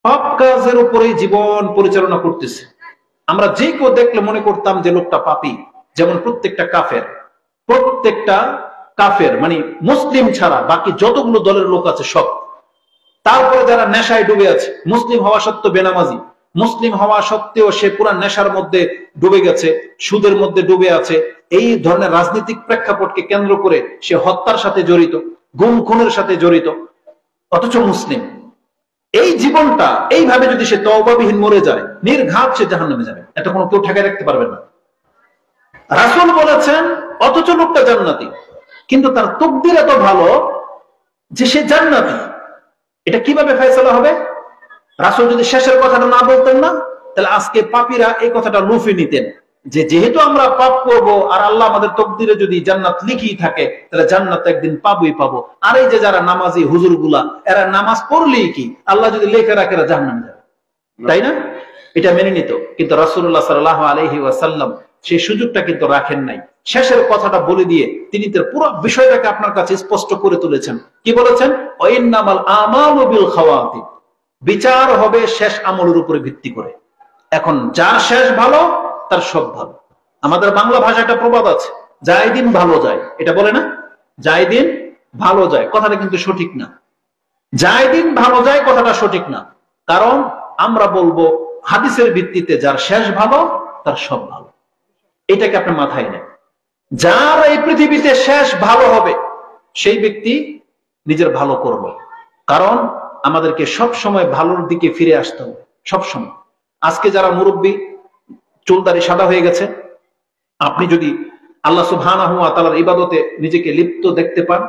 পাপ কাজের উপরেই জীবন পরিচালনা করতেছে। আমরা যে কেউ দেখলে মনে করতাম যে লোকটা পাপী, যেমন প্রত্যেকটা কাফের মানে মুসলিম ছাড়া বাকি যতগুলো দলের লোক আছে সব। তারপরে যারা নেশায় ডুবে আছে, মুসলিম হওয়া সত্ত্বেও বেনামাজি, মুসলিম হওয়া সত্ত্বেও সে পুরা নেশার মধ্যে ডুবে গেছে, সুদের মধ্যে ডুবে আছে, এই ধরনের রাজনৈতিক প্রেক্ষাপটকে কেন্দ্র করে সে হত্যার সাথে জড়িত, গুম খুনের সাথে জড়িত, অথচ মুসলিম। এই জীবনটা এইভাবে যদি সে তওবাবিহীন মরে যায়, নির্ঘাত সে জাহান্নামে যাবে, এটা কোনো কেউ ঠেকায় রাখতে পারবে না। রাসূল বলেছেন অথচ লোকটা জান্নাতি, কিন্তু তার তাকদীর এত ভালো যে সে জান্নাতি। এটা কিভাবে ফয়সালা হবে? রাসূল যদি শেষের কথাটা না বলতেন না, তাহলে আজকে পাপীরা এই কথাটা লুফে নিতেন, যে যেহেতু আমরা পাপ করব আর আল্লাহ আমাদের তাকদীরে যদি জান্নাত লিখেই থাকে, তাহলে জান্নাত একদিন পাবোই পাবো। আর এই যে যারা নামাজি হুজুরগুলা, এরা নামাজ পড়লেই কি আল্লাহ যদি লিখে রাখে এরা জাহান্নামে যাবে, তাই না? এটা মেনে নিত। কিন্তু রাসূলুল্লাহ সাল্লাল্লাহু আলাইহি ওয়াসাল্লাম সেই সুযোগটা কিন্তু রাখেন নাই। শেষের কথাটা বলে দিয়ে তিনি তার পুরো বিষয়টাকে আপনার কাছে স্পষ্ট করে তুলেছেন। কি বলেছেন? ওয়াইন্নামাল আমালু বিল খাওয়াতিম, বিচার হবে শেষ আমলের উপরে ভিত্তি করে। এখন যার শেষ ভালো তার সব ভালো। আমাদের বাংলা ভাষায় একটা প্রবাদ আছে, যায় দিন ভালো যায়, এটা বলে না? যায় দিন ভালো যায়, কথাটা কিন্তু সঠিক না। যায় দিন ভালো যায় কথাটা সঠিক না, কারণ আমরা বলবো হাদিসের ভিত্তিতে যার শেষ ভালো তার সব ভালো। এটাকে আপনি মাথায় নেন। যার এই পৃথিবীতে শেষ ভালো হবে সেই ব্যক্তি নিজের ভালো করবে, কারণ আমাদেরকে সব সময় ভালোর দিকে ফিরে আসতে হবে, সব সময়। আজকে যারা মুরব্বী, চুলদারি সাদা হয়ে গেছে, আপনি যদি আল্লাহ সুবহানাহু ওয়া তাআলার ইবাদতে নিজেকে লিপ্ত দেখতে পান,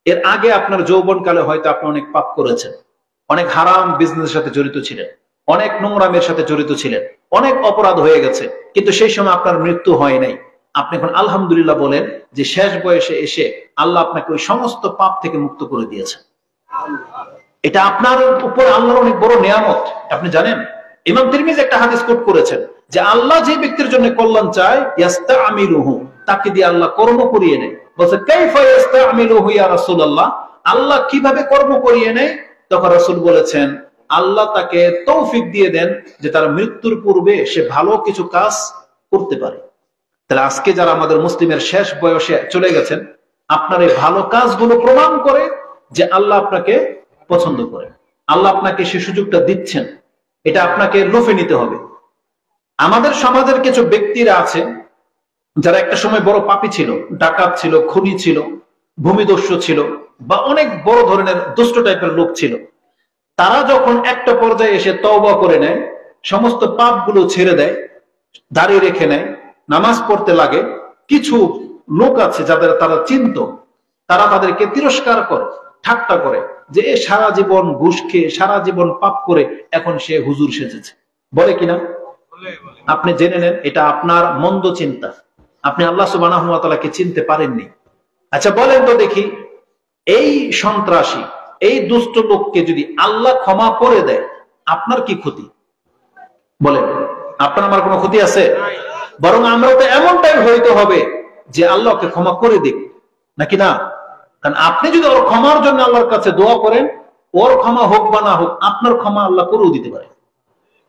এর আগে আপনার যৌবনকালে হয়তো আপনি অনেক পাপ করেছেন, অনেক হারাম বিজনেসের সাথে জড়িত ছিলেন, অনেক নোংরামের সাথে জড়িত ছিলেন, অনেক অপরাধ হয়ে গেছে, কিন্তু সেই সময় আপনার মৃত্যু হয় নাই। আপনি এখন আলহামদুলিল্লাহ বলেন যে শেষ বয়সে এসে আল্লাহ আপনাকে ওই সমস্ত পাপ থেকে মুক্ত করে দিয়েছেন। এটা আপনার উপর আল্লাহর অনেক বড় নিয়ামত। আপনি জানেন, ইমাম তিরমিজি একটা হাদিস কোট করেছেন যে আল্লাহ যে ব্যক্তির জন্য কল্যাণ চায়, ইয়াস্তামিলুহু, তাকে দিয়ে আল্লাহ কর্ম করিয়ে নেয়। বলছে কাইফা ইয়াস্তামিলুহু ইয়া রাসূলুল্লাহ, আল্লাহ কিভাবে কর্ম করিয়ে নেয়? তখন রাসূল বলেছেন আল্লাহ তাকে তৌফিক দিয়ে দেন যে তার মৃত্যুর পূর্বে সে ভালো কিছু কাজ করতে পারে। তাহলে আজকে যারা আমাদের মুসলিমের শেষ বয়সে চলে গেছেন, আপনার এই ভালো কাজগুলো প্রমাণ করে যে আল্লাহ আপনাকে পছন্দ করে, আল্লাহ আপনাকে সে সুযোগটা দিচ্ছেন। এটা আপনাকে লুফে নিতে হবে। আমাদের সমাজের কিছু ব্যক্তিরা আছে যারা একটা সময় বড় পাপী ছিল, ডাকাত ছিল, খুনি ছিল, ভূমিদস্যু ছিল, বা অনেক বড় ধরনের দুষ্ট টাইপের লোক ছিল। তারা যখন একটা পর্যায়ে এসে তওবা করে নেয়, সমস্ত পাপগুলো ছেড়ে দেয়, দাড়ি রেখে নেয়, নামাজ পড়তে লাগে, কিছু লোক আছে যাদের তারা চিন্ত, তারা তাদেরকে তিরস্কার করে, ঠাট্টা করে যে এ সারা জীবন ঘুষ খেয়ে সারা জীবন পাপ করে এখন সে হুজুর সেজেছে, বলে কিনা? আপনি জেনে নেন এটা আপনার মন্দ চিন্তা, আপনি আল্লাহ সুবহানাহু ওয়া তাআলাকে চিনতে পারেননি। আচ্ছা বলেন তো দেখি, এই সন্ত্রাসী, এই দুষ্ট লোককে যদি আল্লাহ ক্ষমা করে দেয়, আপনার কি ক্ষতি? বলেন, আপনার আমার কোনো ক্ষতি আছে? বরং আমরা তো এমনটাই হইতে হবে যে আল্লাহকে ক্ষমা করে দিক, নাকি না? কারণ আপনি যদি ওর ক্ষমার জন্য আল্লাহর কাছে দোয়া করেন, ওর ক্ষমা হোক বা না হোক, আপনার ক্ষমা আল্লাহ করেও দিতে পারে।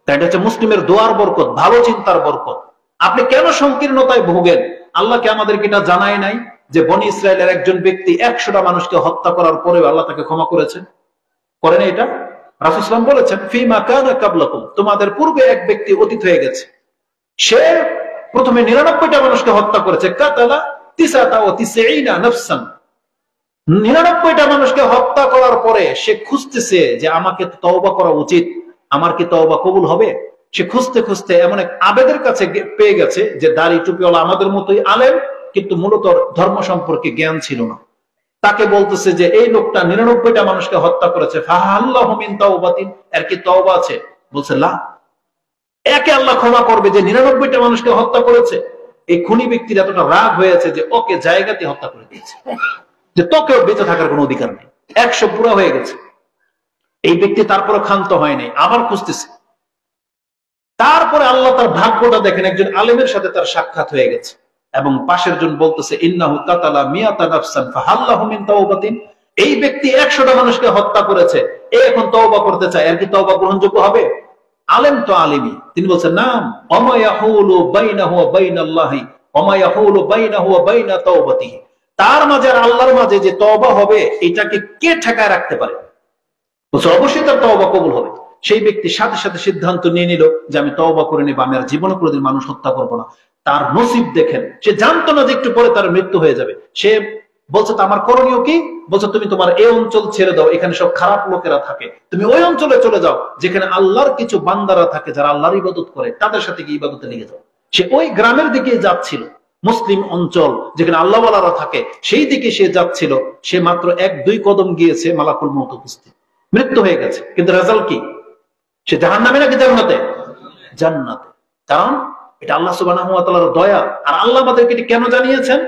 তাই এটা হচ্ছে মুসলিমের দোয়ার বরকত, ভালো চিন্তার বরকত। আপনি কেন সংকীর্ণতায় ভোগেন? আল্লাহকে আমাদেরকে এটা জানায় নাই যে বনি ইসরায়েলের একজন ব্যক্তি 100টা মানুষকে হত্যা করার পরেও আল্লাহ তাকে ক্ষমা করেছেন? করেন এটা? রাসূল সাল্লাল্লাহু আলাইহি ওয়াসাল্লাম বলেছেন, ফিমা কানা কাবলাকুম, তোমাদের পূর্বে এক ব্যক্তি অতীত হয়ে গেছে, সে প্রথমে 99টা মানুষকে হত্যা করেছে। কাতালা 99 নাফসান, 99টা মানুষকে হত্যা করার পরে সে খুঁজতেছে যে আমাকে তওবা করা উচিত, আমার কি তওবা কবুল হবে? সে খুঁজতে খুঁজতে এমন এক আবেদের কাছে পেয়ে গেছে যে দাড়ি টুপিওয়ালা, আমাদের মতোই আলেম, কিন্তু মূলত ধর্ম সম্পর্কে জ্ঞান ছিল না। তাকে বলতেছে যে এই লোকটা 99টা মানুষকে হত্যা করেছে, ফাহাল্লাহু মিন তাওবাতিন, এর কি তওবা আছে? বলছে লা। একে আল্লাহ ক্ষমা করবে যে 99টা মানুষকে হত্যা করেছে? এই খুনি ব্যক্তির এতটা রাগ হয়েছে যে ওকে জায়গাতে হত্যা করে দিয়েছে, যে তোকেও বেঁচে থাকার কোনো অধিকার নেই। 100 পুরা হয়ে গেছে। এই ব্যক্তি তারপরে ক্ষান্ত হয়নি, আবার খুঁজতেছে। তারপরে আল্লাহ তার ভাগ্যটা দেখেন, একজন আলেমের সাথে তার সাক্ষাৎ হয়ে গেছে এবং পাশের জন বলতেছে ইন্নাহু কাতালা মিয়াতা নাফসান ফাহাল্লাহু মিন তাওবাতিন, এই ব্যক্তি 100টা মানুষকে হত্যা করেছে, এ এখন তওবা করতে চায়, এর কি তওবা গ্রহণযোগ্য হবে? আলেম তো আলেমই, তিনি বলছেন নাম, ওমা ইয়াহুলু বাইনাহু ওয়া বাইনাল্লাহি ওমা ইয়াহুলু বাইনাহু ওয়া বাইনা তাওবাতিহি, তার মাঝে আর আল্লাহর মাঝে যে তওবা হবে, এটাকে কে ঠেকায় রাখতে পারে? বলছে অবশ্যই তার তওবা কবুল হবে। সেই ব্যক্তি সাথে সাথে সিদ্ধান্ত নিয়ে নিল যে আমি তওবা করে নেব, আমি আর জীবনে কোনোদিন মানুষ হত্যা করবো না। তার নসিব দেখেন, সে জানতো না যে একটু পরে তার মৃত্যু হয়ে যাবে। সে বলছে তো আমার করণীয় কি? বলছে তুমি তোমার এই অঞ্চল ছেড়ে দাও, এখানে সব খারাপ লোকেরা থাকে, তুমি ওই অঞ্চলে চলে যাও যেখানে আল্লাহর কিছু বান্দারা থাকে যারা আল্লাহর ইবাদত করে, তাদের সাথে গিয়ে ইবাদতে লেগে যাও। সে ওই গ্রামের দিকে যাচ্ছিল, মুসলিম অঞ্চল যেখানে আল্লাহওয়ালারা থাকে, সেই দিকে সে যাচ্ছিল। সে মাত্র 1-2 কদম গিয়েছে, মালাকুল মউত উপস্থিত, মৃত্যু হয়ে গেছে। কিন্তু রেজাল্ট কি? সে জাহান্নামে নাকি জান্নাতে? জান্নাতে। কারণ এটা আল্লাহ সুবহানাহু ওয়া তাআলার দয়া। আর আল্লাহ আমাদেরকে এটা কেন জানিয়েছেন?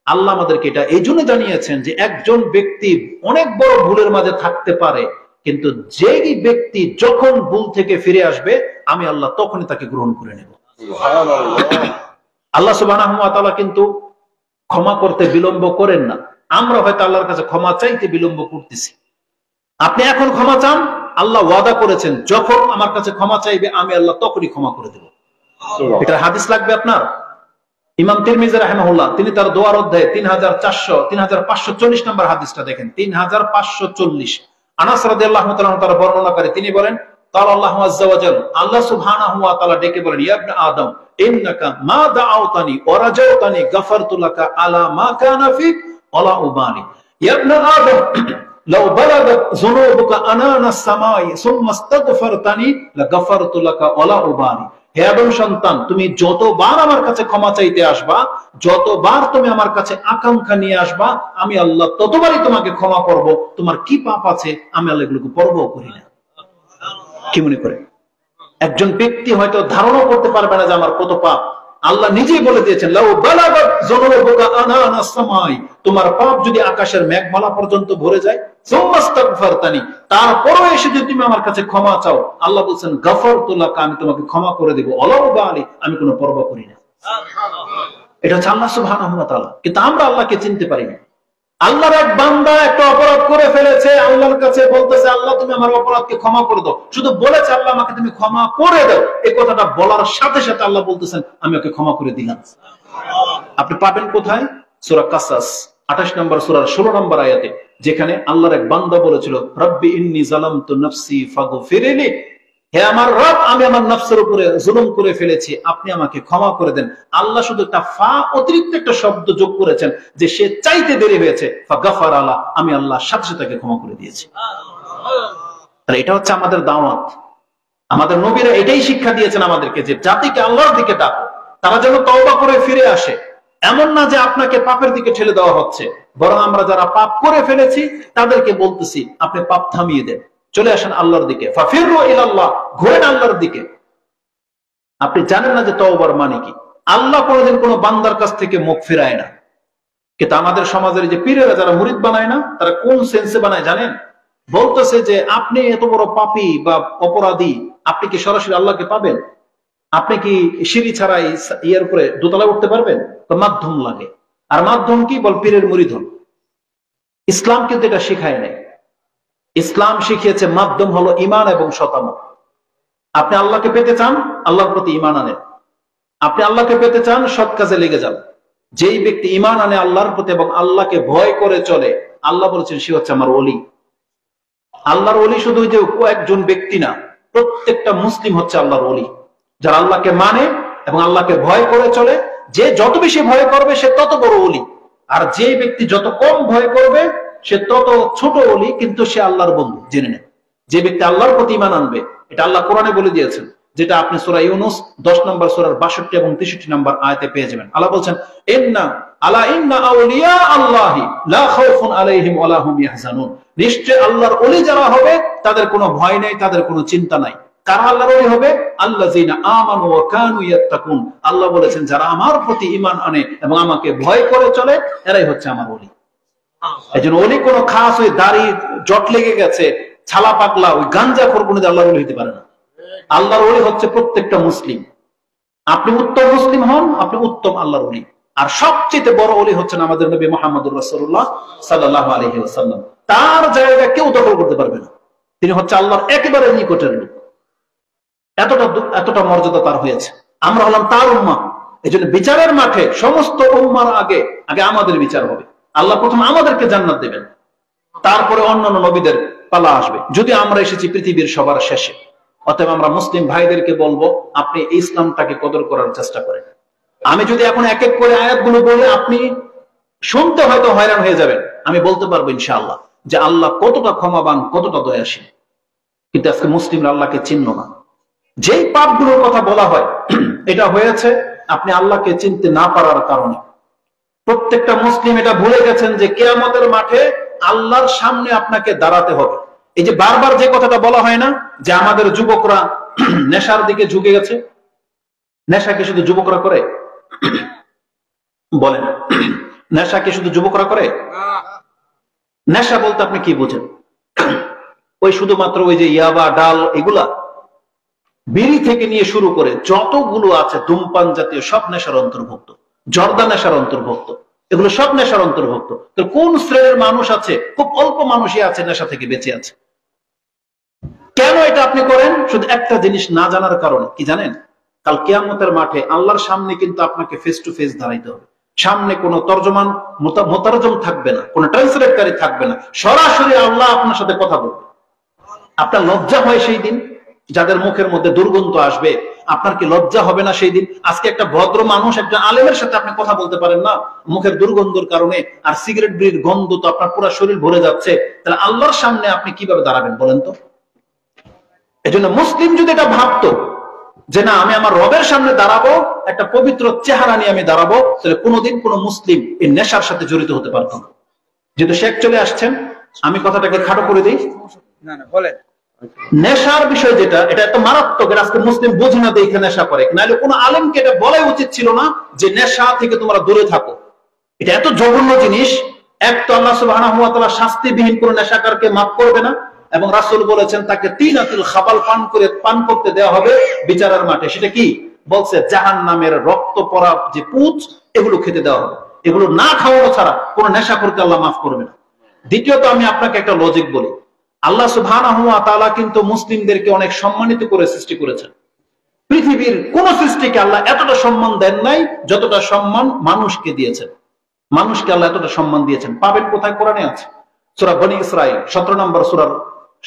আল্লাহ আমাদেরকে এটা এই জন্য জানিয়েছেন যে একজন ব্যক্তি অনেক বড় ভুলের মাঝে থাকতে পারে, কিন্তু যেই ব্যক্তি যখন ভুল থেকে ফিরে আসবে, আমি আল্লাহ তখনই তাকে গ্রহণ করে নেব। আল্লাহ সুবহানাহু ওয়া তাআলা কিন্তু ক্ষমা করতে বিলম্ব করেন না। আমরা হয়তো আল্লাহর কাছে ক্ষমা চাইতে বিলম্ব করতেছি। আপনি এখন ক্ষমা চান, আল্লাহ ওয়াদা করেছেন যখন আমার কাছে ক্ষমা চাইবে আমি আল্লাহ তখনই ক্ষমা করে দেব। এটা হাদিস লাগবে আপনার? ইমাম তিরমিজি রাহিমাহুল্লাহ তিনি তার দোয়ার অধ্যায়ে 3540 নম্বর হাদিসটা দেখেন, 3540। আনাস রাদিয়াল্লাহু তাআলা তার বর্ণনা করে তিনি বলেন, ক্বাল আল্লাহু আযজা ওয়া জাল, আল্লাহ সুবহানাহু ওয়া তাআলা ডেকে বলেন, ইয়া ইবনে আদম ইন্নাকা মা দাআউতানি ওয়া রাজাউতানি গাফারতু লাকা আলা মা কানা ফিক ওয়ালা উবানি। ইয়া ইবনে আদম লাউ বালাগাত যুনুবুকা আনানাস সামাই সুম্মা ইস্তাগফারতানি লাগাফারতু লাকা ওয়ালা উবানি। হে আদম সন্তান, তুমি যতবার আমার কাছে ক্ষমা চাইতে আসবা, যতবার তুমি আমার কাছে আকাঙ্ক্ষা নিয়ে আসবা, আমি আল্লাহ ততবারই তোমাকে ক্ষমা করব। তোমার কি পাপ আছে আমি আল্লাহ এগুলোকে পরোয়া করি না। কি মনে করে? একজন ব্যক্তি হয়তো ধারণা করতে পারবে না যে আমার কত পাপ। আল্লাহ নিজেই বলে দিয়েছেন, লাউ বালাগাত যুনুবুকা আনানাস সামাই, তোমার পাপ যদি আকাশের মেঘমালা পর্যন্ত ভরে যায়, সুম্মা ইস্তাগফারতানি, তারপরও এসে যদি তুমি আমার কাছে ক্ষমা চাও, আল্লাহ বলেন গাফারতু লাকা, আমি তোমাকে ক্ষমা করে দেব, ওয়ালা উবালি, আমি কোনো পরোয়া করি না। এটা হচ্ছে আল্লাহ সুবহানাহু ওয়া তাআলা। কিন্তু আমরা আল্লাহকে চিনতে পারি না। আল্লাহর এক বান্দা একটা অপরাধ করে ফেলেছে, আল্লাহর কাছে বলতেছে আল্লাহ তুমি আমার অপরাধকে ক্ষমা করে দাও। শুধু বলেছে আল্লাহ আমাকে তুমি ক্ষমা করে দাও, এই কথাটা বলার সাথে সাথে আল্লাহ বলতেছেন আমি ওকে ক্ষমা করে দিলাম। আপনি পাবেন কোথায়? সূরা কাসাস 28 নম্বর সূরার 16 নম্বর আয়াতে, যেখানে আল্লাহর এক বান্দা বলেছিল, রব্বি ইন্নী যালামতু নাফসি ফাগফিরলি, হে আমার রব, আমি আমার নফসের উপরে জুলুম করে ফেলেছি, আপনি আমাকে ক্ষমা করে দেন। আল্লাহ শুধু একটা ফা অতিরিক্ত একটা শব্দ যোগ করেছেন যে সে চাইতে দেরি হয়েছে, ফাগাফারা লা, আমি আল্লাহ সাথে সাথে তাকে ক্ষমা করে দিয়েছি। তাহলে এটা হচ্ছে আমাদের দাওয়াত। আমাদের নবীরা এটাই শিক্ষা দিয়েছেন আমাদেরকে যে জাতিকে আল্লাহর দিকে ডাকো, তারা যেন তওবা করে ফিরে আসে। এমন না যে আপনাকে পাপের দিকে ঠেলে দেওয়া হচ্ছে, বরং আমরা যারা পাপ করে ফেলেছি তাদেরকে বলতেছি আপনি পাপ থামিয়ে দেন, চলে আসেন আল্লাহর দিকে, ফাফিরু ইলাল্লাহ, ঘুরেন আল্লাহর দিকে। আপনি জানেন না যে তওবার মানে কি? আল্লাহ কোনোদিন কোনো বান্দার কাছ থেকে মুখ ফিরায় না। কিন্তু আমাদের সমাজের যে পীরেরা যারা মুরিদ বানায় না, তারা কোন সেন্সে বানায় জানেন? বলতেছে যে আপনি এত বড় পাপী বা অপরাধী, আপনি কি সরাসরি আল্লাহকে পাবেন? আপনি কি সিঁড়ি ছাড়াই ইয়ের উপরে দোতলায় উঠতে পারবেন? তো মাধ্যম লাগে। আর মাধ্যম কি? বল পীরের মুরিদ হন। ইসলাম কিন্তু এটা শিখায় নাই। ইসলাম শিখিয়েছে মাধ্যম হলো ঈমান এবং শতামত। আপনি আল্লাহকে পেতে চান, আল্লাহর প্রতি ঈমান আনেন। আপনি আল্লাহকে পেতে চান, সৎ কাজে লেগে যান। যেই ব্যক্তি ঈমান আনে আল্লাহর প্রতি এবং আল্লাহকে ভয় করে চলে, আল্লাহ বলেছেন সে হচ্ছে আমার ওলি। আল্লাহর ওলি শুধু যে কয়েকজন ব্যক্তি না, প্রত্যেকটা মুসলিম হচ্ছে আল্লাহর ওলি। যারা আল্লাহকে মানে এবং আল্লাহকে ভয় করে চলে, যে যত বেশি ভয় করবে সে তত বড় ওলি। আর যে ব্যক্তি যত কম ভয় করবে সে তত ছোট ওলি, কিন্তু সে আল্লাহর বন্ধু। জেনে নেন, যে ব্যক্তি আল্লাহর প্রতি ঈমান আনবে, এটা আল্লাহ কোরআনে বলে দিয়েছেন, যেটা আপনি সূরা ইউনূস 10 নম্বর সূরার 62 এবং 63 নম্বর আয়াতে পেয়ে যাবেন। আল্লাহ বলছেন, ইন্না আউলিয়া আল্লাহি লা খাউফুন আলাইহিম ওয়া লা হুম ইয়াহজানুন। নিশ্চয় আল্লাহর ওলি যারা হবে তাদের কোনো ভয় নেই, তাদের কোনো চিন্তা নাই। কারা আল্লাহর ওলি হবে? আল্লাযিনা আমানু ওয়া কানু ইয়াত্তাকুন। আল্লাহ বলেছেন যারা আমার প্রতি ঈমান আনে এবং আমাকে ভয় করে চলে, এরাই হচ্ছে আমার ওলি। এইজন্য ওলি কোনো খাস ওই দাড়ি জট লেগে গেছে, ছালা পাকলা ওই গাঞ্জাখোর কোনো আল্লাহর ওলি হতে পারে না। আল্লাহর ওলি হচ্ছে প্রত্যেকটা মুসলিম। আপনি উত্তম মুসলিম হন, আপনি উত্তম আল্লাহর ওলি। আর সবচেয়ে বড় ওলি হচ্ছেন আমাদের নবী মুহাম্মদুর রাসূলুল্লাহ সাল্লাল্লাহু আলাইহি ওয়াসাল্লাম। তার জায়গা কেউ দখল করতে পারবে না। তিনি হচ্ছে আল্লাহর একেবারে নিকটের লোক। এতটা মর্যাদা তার হয়েছে। আমরা হলাম তার উম্মাহ। এজন্য বিচারের মাঠে সমস্ত উম্মার আগে আমাদের বিচার হবে। আল্লাহ প্রথম আমাদেরকে জান্নাত দেবেন, তারপরে অন্যান্য নবীদের পালা আসবে। যদি আমরা এসেছি পৃথিবীর সবার শেষে, অতএব আমরা মুসলিম ভাইদেরকে বলবো, আপনি ইসলামটাকে কদর করার চেষ্টা করেন। আমি যদি এখন এক এক করে আয়াতগুলো বলে আপনি শুনতে হয়তো হয়রান হয়ে যাবেন, আমি বলতে পারবো ইনশাআল্লাহ যে আল্লাহ কতটা ক্ষমাবান, কতটা দয়াশীল। কিন্তু আজকে মুসলিমরা আল্লাহকে চিনল না। যেই পাপগুলোর কথা বলা হয়, এটা হয়েছে আপনি আল্লাহকে চিনতে না পারার কারণে। প্রত্যেকটা মুসলিম এটা ভুলে গেছেন যে কিয়ামতের মাঠে আল্লাহর সামনে আপনাকে দাঁড়াতে হবে। এই যে বারবার যে কথাটা বলা হয় না, যে আমাদের যুবকরা নেশার দিকে ঝুঁকে গেছে। নেশা কি শুধু যুবকরা করে? বলেন, নেশা কি শুধু যুবকরা করে? নেশা বলতে আপনি কি বুঝেন? ওই শুধুমাত্র ওই যে ইয়াবা, ডাল, এগুলা? বিড়ি থেকে নিয়ে শুরু করে যতগুলো আছে ধূমপান জাতীয় সব নেশার অন্তর্ভুক্ত, জর্দা নেশার অন্তর্ভুক্ত, এগুলো সব নেশার অন্তর্ভুক্ত। তো কোন শ্রেণীর মানুষ আছে? খুব অল্প মানুষই আছে নেশা থেকে বেঁচে আছে। কেন এটা আপনি করেন? শুধু একটা জিনিস না জানার কারণে। কি জানেন? কাল কিয়ামতের মাঠে আল্লাহর সামনে কিন্তু আপনাকে ফেস টু ফেস দাঁড়াইতে হবে। সামনে কোনো তর্জমান মোতারজম থাকবে না, কোনো ট্রান্সলেটকারী থাকবে না, সরাসরি আল্লাহ আপনার সাথে কথা বলবে। আপনার লজ্জা হয় সেই দিন? যাদের মুখের মধ্যে দুর্গন্ধ আসবে, আপনার কি লজ্জা হবে না সেই দিন? আজকে একটা ভদ্র মানুষ, একটা আলেমের সাথে আপনি কথা বলতে পারেন না মুখের দুর্গন্ধের কারণে, আর সিগারেট বিড়ির গন্ধ তো আপনার পুরো শরীর ভরে যাচ্ছে, তাহলে আল্লাহর সামনে আপনি কিভাবে দাঁড়াবেন বলেন তো? এজন্য মুসলিম যদি এটা ভাবতো যে না, আমি আমার রবের সামনে দাঁড়াবো, একটা পবিত্র চেহারা নিয়ে আমি দাঁড়াবো, তাহলে কোনোদিন কোনো মুসলিম এই নেশার সাথে জড়িত হতে পারত না। যেহেতু শেখ চলে আসছেন, আমি কথাটাকে খাটো করে দিই। বলেন, নেশার বিষয় যেটা, এটা এত মারাত্মক, আজকে মুসলিম বোঝে না দেখে নেশা করে। নাহলে কোনো আলেমকে এটা বলাই উচিত ছিল না যে নেশা থেকে তোমরা দূরে থাকো। এটা এত জঘন্য জিনিস। এক তো আল্লাহ সুবহানাহু ওয়া তাআলা শাস্তিবিহীন কোনো নেশাকারকে মাফ করবে না, এবং রাসূল বলেছেন তাকে তিনাতুল খাবাল পান করতে দেওয়া হবে বিচারের মাঠে। সেটা কি বলছে? জাহান্নামের রক্ত পড়া যে পুঁজ, এগুলো খেতে দেওয়া হবে। এগুলো না খাওয়ানো ছাড়া কোনো নেশাখোরকে আল্লাহ মাফ করবে না। দ্বিতীয়ত আমি আপনাকে একটা লজিক বলি, আল্লাহ সুবহানাহু ওয়া তাআলা কিন্তু মুসলিমদেরকে অনেক সম্মানিত করে সৃষ্টি করেছেন। পৃথিবীর কোন সৃষ্টিকে আল্লাহ এতটা সম্মান দেন নাই যতটা সম্মান মানুষকে দিয়েছেন। মানুষকে আল্লাহ এতটা সম্মান দিয়েছেন। পাবেন কোথায়? কোরআনে আছে। সূরা বনী ইসরাঈল 17 নম্বর সূরার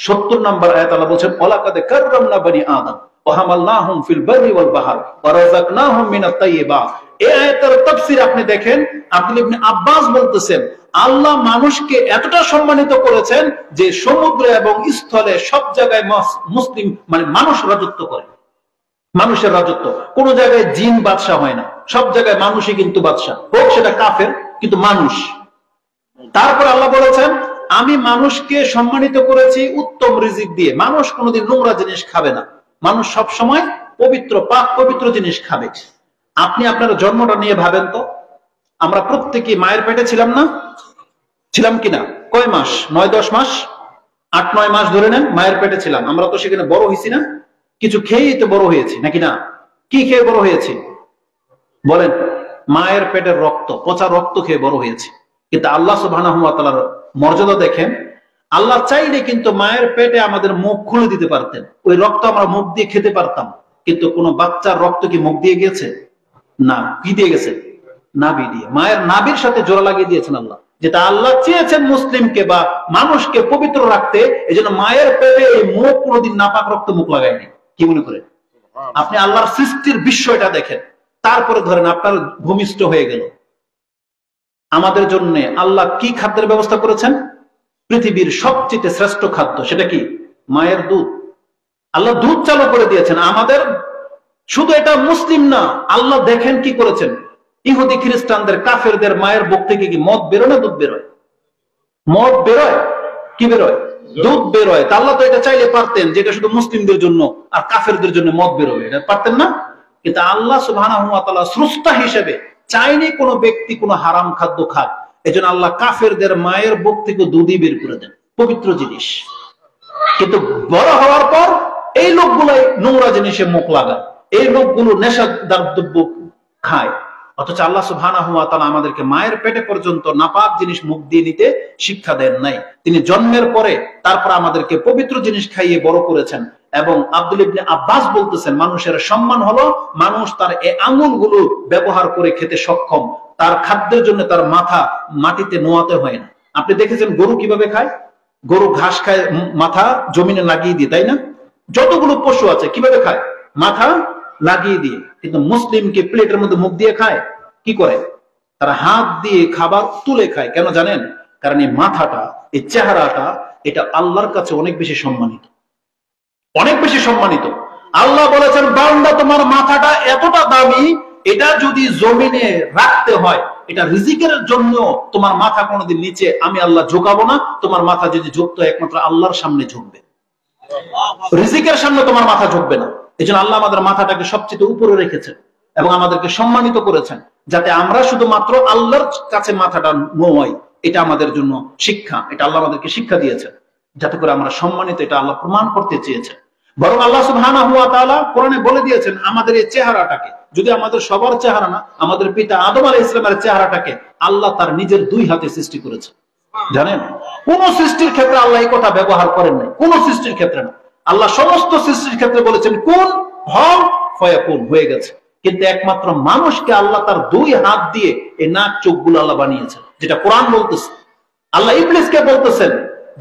70 নম্বর আয়াত আল্লাহ বলেন, ওয়ালাকাদ কাররামনা বনী আদম ওয়া হামালনাহুম ফিল বাররি ওয়াল বাহর ওয়া রাযাকনাহুম মিনাত তাইয়্যিবাত। এই আয়াতের তাফসীর আপনি দেখেন, আব্দুল্লাহ ইবনে আব্বাস বলতেছেন আল্লাহ মানুষকে এতটা সম্মানিত করেছেন যে সমুদ্রে এবং স্থলে সব জায়গায় মুসলিম মানে মানুষ রাজত্ব করে। মানুষের রাজত্ব, কোন জায়গায় জিন বাদশা হয় না, সব জায়গায় মানুষই কিন্তু বাদশা, হোক সেটা কাফের কিন্তু মানুষ। তারপর আল্লাহ বলেছেন আমি মানুষকে সম্মানিত করেছি উত্তম রিজিক দিয়ে। মানুষ কোনোদিন নোংরা জিনিস খাবে না, মানুষ সব সময় পবিত্র, পাক পবিত্র জিনিস খাবে। আপনি আপনার জন্মটা নিয়ে ভাবেন তো, আমরা প্রত্যেকে মায়ের পেটে ছিলাম না? ছিলাম কিনা? কয় মাস? 9-10 মাস, 8-9 মাস ধরে নেন মায়ের পেটে ছিলাম। আমরা তো সেখানে বড় হয়েছি না? কিছু খেয়েই তো বড় হয়েছি নাকি না? কি খেয়ে বড় হয়েছি বলেন? মায়ের পেটের রক্ত, পচা রক্ত খেয়ে বড় হয়েছে। কিন্তু আল্লাহ সুবহানাহু ওয়া তাআলার মর্যাদা দেখেন, আল্লাহ চাইলে কিন্তু মায়ের পেটে আমাদের মুখ খুলে দিতে পারতেন, ওই রক্ত আমরা মুখ দিয়ে খেতে পারতাম। কিন্তু কোন বাচ্চার রক্ত কি মুখ দিয়ে গেছে? না। কি দিয়ে গেছে? নাভি দিয়ে। মায়ের নাভির সাথে জোড়া লাগিয়ে দিয়েছেন আল্লাহ। যেটা আল্লাহ চেয়েছেন মুসলিমকে বা মানুষকে পবিত্র রাখতে, এই জন্য মায়ের পেটে এই মুখ কোনোদিন নাপাক রক্ত মুখ লাগায়নি। কি মনে করেন? আপনি আল্লাহর সৃষ্টির বিষয়টা দেখেন, তারপরে ধরেন আপনার ভূমিষ্ঠ হয়ে গেল। আমাদের জন্য আল্লাহ কি খাদ্যের ব্যবস্থা করেছেন? পৃথিবীর সবচেয়ে শ্রেষ্ঠ খাদ্য, সেটা কি? মায়ের দুধ। আল্লাহ দুধ চালু করে দিয়েছেন আমাদের। শুধু এটা মুসলিম না, আল্লাহ দেখেন কি করেছেন, ইহুদি খ্রিস্টানদের, কাফেরদের মায়ের বুক থেকে কি মদ বেরোয় না দুধ বেরোয়? মদ বেরোয়, কি বেরোয়? দুধ বেরোয়। তা আল্লাহ তো এটা চাইলে পারতেন যেটা শুধু মুসলিমদের জন্য আর কাফেরদের জন্য মদ বেরোবে, এটা পারতেন না? কিন্তু আল্লাহ সুবহানাহু ওয়া তাআলা স্রষ্টা হিসেবে চাইনি কোনো ব্যক্তি কোনো হারাম খাদ্য খাক। এজন্য আল্লাহ কাফেরদের মায়ের বুক থেকে দুধই বের করে দেন, পবিত্র জিনিস। কিন্তু বড় হওয়ার পর এই লোকগুলাই নোংরা জিনিসে মুখ লাগায়, এই লোকগুলো নেশাদার দ্রব্য খায়। অথচ আল্লাহ সুবহানাহু ওয়া তাআলা আমাদেরকে মায়ের পেটে পর্যন্ত নাপাক জিনিস মুখ দিয়ে নিতে শিক্ষা দেন নাই। তিনি জন্মের পরে তারপর আমাদেরকে পবিত্র জিনিস খাইয়ে বড় করেছেন। এবং আব্দুল ইবনে আব্বাস বলতেছেন, মানুষের সম্মান হলো মানুষ তার এই আঙ্গুলগুলো ব্যবহার করে খেতে সক্ষম, তার খাদ্যের জন্য তার মাথা মাটিতে নোয়াতে হয় না। আপনি দেখেছেন গরু কিভাবে খায়? গরু ঘাস খায়, মাথা জমিনে লাগিয়ে দিয়ে, তাই না? যতগুলো পশু আছে কিভাবে খায়? মাথা লাগিয়ে দিয়ে। কিন্তু মুসলিমকে প্লেটের মধ্যে মুখ দিয়ে খায়, কি করে? তারা হাত দিয়ে খাবার তুলে খায়। কেন জানেন? কারণ এই মাথাটা, এই চেহারাটা, এটা আল্লাহর কাছে অনেক বেশি সম্মানিত, অনেক বেশি সম্মানিত। আল্লাহ বলেছেন, বান্দা তোমার মাথাটা এতটা দামি, এটা যদি জমিনে রাখতে হয়, এটা রিজিকের জন্য তোমার মাথা কোনোদিন নিচে আমি আল্লাহ ঝুঁকাবো না। তোমার মাথা যদি ঝুঁকতো একমাত্র আল্লাহর সামনে ঝুঁকবে, রিজিকের সামনে তোমার মাথা ঝুঁকবে না। এই জন্য আল্লাহ আমাদের মাথাটাকে সবচেয়ে উপরে রেখেছেন এবং আমাদেরকে সম্মানিত করেছেন, যাতে আমরা শুধুমাত্র আল্লাহর কাছে মাথাটা নোয়াই। এটা আমাদের জন্য শিক্ষা, এটা আল্লাহ আমাদেরকে শিক্ষা দিয়েছেন, যাতে করে আমরা সম্মানিত, এটা আল্লাহ প্রমাণ করতে চেয়েছেন। বরং আল্লাহ সুবহানাহু ওয়া তাআলা কোরআনে বলে দিয়েছেন, আমাদের এই চেহারাটাকে, যদি আমাদের সবার চেহারা না, আমাদের পিতা আদম আলাইহিস সালামের চেহারাটাকে আল্লাহ তার নিজের 2 হাতে সৃষ্টি করেছে। জানেন, কোন সৃষ্টির ক্ষেত্রে আল্লাহ এই কথা ব্যবহার করেন নাই, কোন সৃষ্টির ক্ষেত্রে না। আল্লাহ সমস্ত সৃষ্টির ক্ষেত্রে বলেছেন কুন হও ফায়াকুন, হয়ে গেছে। কিন্তু একমাত্র মানুষকে আল্লাহ তার 2 হাত দিয়ে এই নাক চোখগুলো আল্লাহ বানিয়েছেন, যেটা কোরআন বলতেছে। আল্লাহ ইবলিসকে বলতেছেন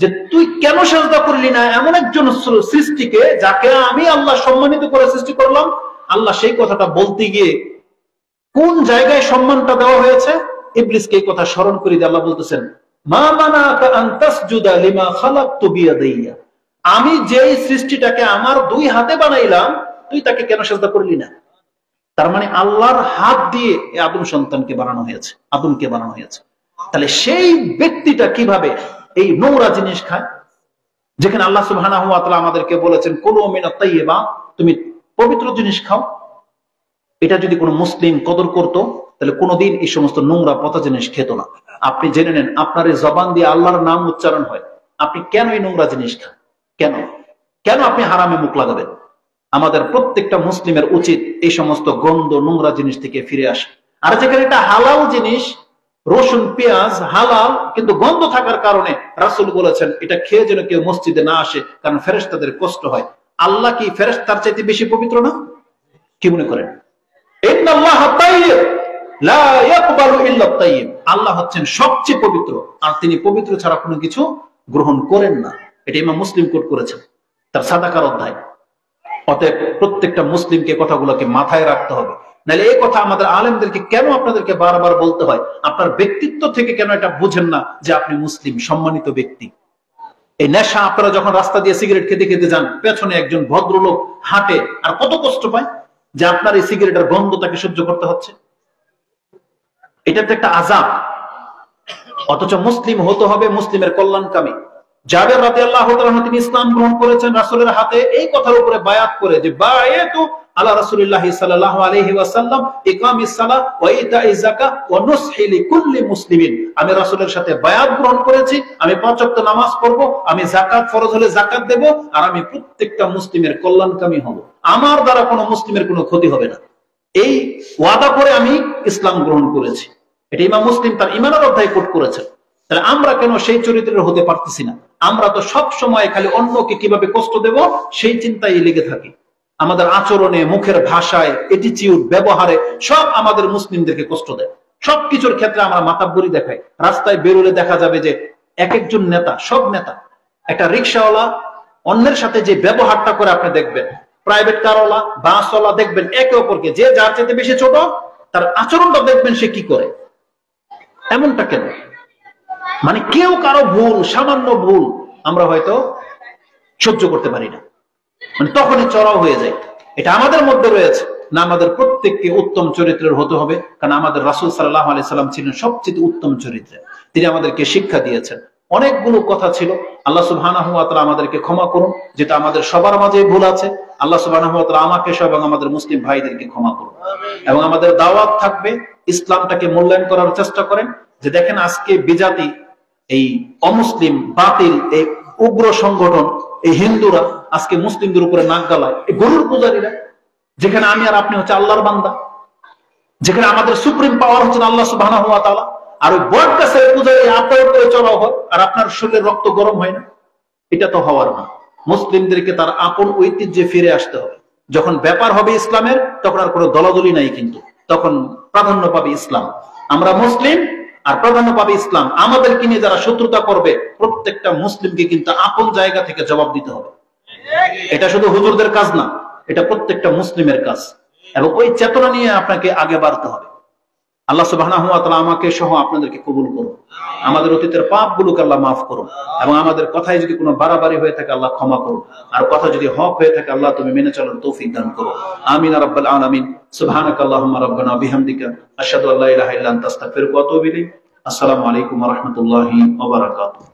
যে তুই কেন সিজদা করলি না এমন একজন সৃষ্টিকে যাকে আমি আল্লাহ সম্মানিত করে সৃষ্টি করলাম। আল্লাহ সেই কথাটা বলতে গিয়ে কোন জায়গায় সম্মানটা দেওয়া হয়েছে, ইবলিসকে এই কথা স্মরণ করে দিয়ে আল্লাহ বলতেছেন, মা মানাকা আন তাসজুদা লিমা খালাকতু বিয়াদাইয়া, আমি যেই সৃষ্টিটাকে আমার 2 হাতে বানাইলাম, তুই তাকে কেন সিজদা করলি না? তার মানে আল্লাহর হাত দিয়ে আদম সন্তানকে বানানো হয়েছে, আদমকে বানানো হয়েছে। তাহলে সেই ব্যক্তিটা কিভাবে এই নোংরা জিনিস খায়, যেখানে আল্লাহ সুবহানাহু ওয়া তাআলা আমাদেরকে বলেছেন কুলু মিনাত তাইয়্যিবা, তুমি পবিত্র জিনিস খাও। এটা যদি কোনো মুসলিম কদর করত, তাহলে কোনোদিন এই সমস্ত নোংরা পচা জিনিস খেত না। আপনি জেনে নেন, আপনার এই জবান দিয়ে আল্লাহর নাম উচ্চারণ হয়, আপনি কেন এই নোংরা জিনিস খান? কেন কেন আপনি হারামে মুখ লাগাবেন? আমাদের প্রত্যেকটা মুসলিমের উচিত এই সমস্ত গন্ধ নোংরা জিনিস থেকে ফিরে আসে। আর যেখানে এটা হালাল জিনিস, রসুন পেঁয়াজ হালাল, কিন্তু গন্ধ থাকার কারণে রাসূল বলেছেন এটা খেয়ে যেন কেউ মসজিদে না আসে, কারণ ফেরেশতাদের কষ্ট হয়। আল্লাহ কি ফেরেশতার চাইতে বেশি পবিত্র না? কি মনে করেন? ইন্নাল্লাহা তাইয়্যিব লা ইয়াকবালু ইল্লা তাইয়্যিব, আল্লাহ হচ্ছেন সবচেয়ে পবিত্র, আর তিনি পবিত্র ছাড়া কোনো কিছু গ্রহণ করেন না। এটা ইমাম মুসলিম কোট করেছেন তার সাদাকার অধ্যায়। অতএব প্রত্যেকটা মুসলিমকে কথাগুলোকে মাথায় রাখতে হবে, নাহলে এই কথা আমাদের আলেমদেরকে কেন আপনাদেরকে বারবার বলতে হয়? আপনার ব্যক্তিত্ব থেকে কেন এটা বুঝেন না যে আপনি মুসলিম, সম্মানিত ব্যক্তি? এই নেশা, আপনারা যখন রাস্তা দিয়ে সিগারেট খেতে খেতে যান, পেছনে একজন ভদ্রলোক হাঁটে, আর কত কষ্ট পায় যে আপনার এই সিগারেটের গন্ধ তাকে সহ্য করতে হচ্ছে। এটা তো একটা আযাব। অথচ মুসলিম হতে হবে মুসলিমের কল্যাণকামী, জাবের রাদিয়াল্লাহু তাআলা তিনি ইসলাম গ্রহণ করেছেন রাসূলের হাতে এই কথার উপরে বায়াত করে যে বায়াতু আলা রাসূলিল্লাহ সাল্লাল্লাহু আলাইহি ওয়াসাল্লাম ইকামিস সালাহ ওয়া ইতাইজ যাকাত ওয়া নুসহি লিকুল্লি মুসলিমিন। আমি রাসূলের সাথে বায়াত গ্রহণ করেছি, আমি 5 ওয়াক্ত নামাজ পড়ব, আমি যাকাত ফরজ হলে যাকাত দেব, আর আমি প্রত্যেকটা মুসলিমের কল্যাণকামী হব, আমার দ্বারা কোনো মুসলিমের কোনো ক্ষতি হবে না। এই ওয়াদা করে আমি ইসলাম গ্রহণ করেছি। এটা ইমাম মুসলিম তার ঈমানের অধ্যায়ে কোট করেছেন। তাহলে আমরা কেন সেই চরিত্রের হতে পারতেছি না? আমরা তো সব সময় খালি অন্যকে কিভাবে কষ্ট দেব সেই চিন্তায় লেগে থাকি। আমাদের আচরণে, মুখের ভাষায়, অ্যাটিটিউড, ব্যবহারে সব আমাদের মুসলিমদেরকে কষ্ট দেয়। সবকিছুর ক্ষেত্রে আমরা মাতাব্বরি দেখাই। রাস্তায় বেরোলে দেখা যাবে যে এক একজন নেতা, সব নেতা, একটা রিক্সাওয়ালা অন্যের সাথে যে ব্যবহারটা করে আপনি দেখবেন, প্রাইভেট কারওয়ালা, বাসওয়ালা দেখবেন একে অপরকে, যে যার চাইতে বেশি ছোট তার আচরণটা দেখবেন সে কি করে। এমনটা কেন? মানে কেউ কারো ভুল, সামান্য ভুল আমরা হয়তো সহ্য করতে পারি না, মানে তখনই চড়াও হয়ে যায়। এটা আমাদের মধ্যে রয়েছে না? আমাদের প্রত্যেককে উত্তম চরিত্রের হতে হবে, কারণ আমাদের রাসূল সাল্লাল্লাহু আলাইহি সাল্লাম ছিলেন সবচেয়ে উত্তম চরিত্রের। তিনি আমাদেরকে শিক্ষা দিয়েছেন। অনেকগুলো কথা ছিল। আল্লাহ সুবহানাহু ওয়া তাআলা আমাদেরকে ক্ষমা করুন, যেটা আমাদের সবার মাঝে ভুল আছে। আল্লাহ সুবহানাহু ওয়া তাআলা আমাকে সহ এবং আমাদের মুসলিম ভাইদেরকে ক্ষমা করুন। এবং আমাদের দাওয়াত থাকবে, ইসলামটাকে মূল্যায়ন করার চেষ্টা করেন। যে দেখেন আজকে বিজাতি, এই অমুসলিম, বাতিল, এই উগ্র সংগঠন, এই হিন্দুরা আজকে মুসলিমদের উপরে নাক গালায়। এই গরুর পূজারীরা, যেখানে আমি আর আপনি হচ্ছে আল্লাহর বান্দা, যেখানে আমাদের সুপ্রিম পাওয়ার হচ্ছেন আল্লাহ সুবহানাহু ওয়া তাআলা, আর ওই বট গাছের পূজারী আপনার উপরে চড়াও হয় আর আপনার শরীরে রক্ত গরম হয় না। এটা তো হওয়ার না। মুসলিমদেরকে তার আপন ঐতিহ্যে ফিরে আসতে হবে। যখন ব্যাপার হবে ইসলামের, তখন আর কোনো দলাদলি নাই, কিন্তু তখন প্রাধান্য পাবে ইসলাম। আমরা মুসলিম আর প্রাধান্য পাবে ইসলাম। আমাদেরকে নিয়ে যারা শত্রুতা করবে, প্রত্যেকটা মুসলিমকে কিন্তু আপন জায়গা থেকে জবাব দিতে হবে। এটা শুধু হুজুরদের কাজ না, এটা প্রত্যেকটা মুসলিমের কাজ। এবং ওই চেতনা নিয়ে আপনাকে আগে বাড়তে হবে। আল্লাহ সুবহানাহু ওয়া তাআলা আমাকে সহ আপনাদেরকে কবুল করুন। আমাদের অতীতের পাপগুলোকে আল্লাহ মাফ করুন, এবং আমাদের কথায় যদি কোনো বাড়াবাড়ি হয়ে থাকে আল্লাহ ক্ষমা করুন, আর কথা যদি হক হয়ে থাকে আল্লাহ তুমি মেনে চলার তৌফিক দান করো। আমিন ইয়া রাব্বাল আলামিন। সুবহানাকাল্লাহুম্মা রাব্বানা ওয়া বিহামদিকা আশহাদু আল্লা ইলাহা ইল্লা আনতা আস্তাগফিরুকা ওয়া আতুবু ইলাইক। আসসালামু আলাইকুম ওয়া রাহমাতুল্লাহি ওয়া বারাকাতুহু।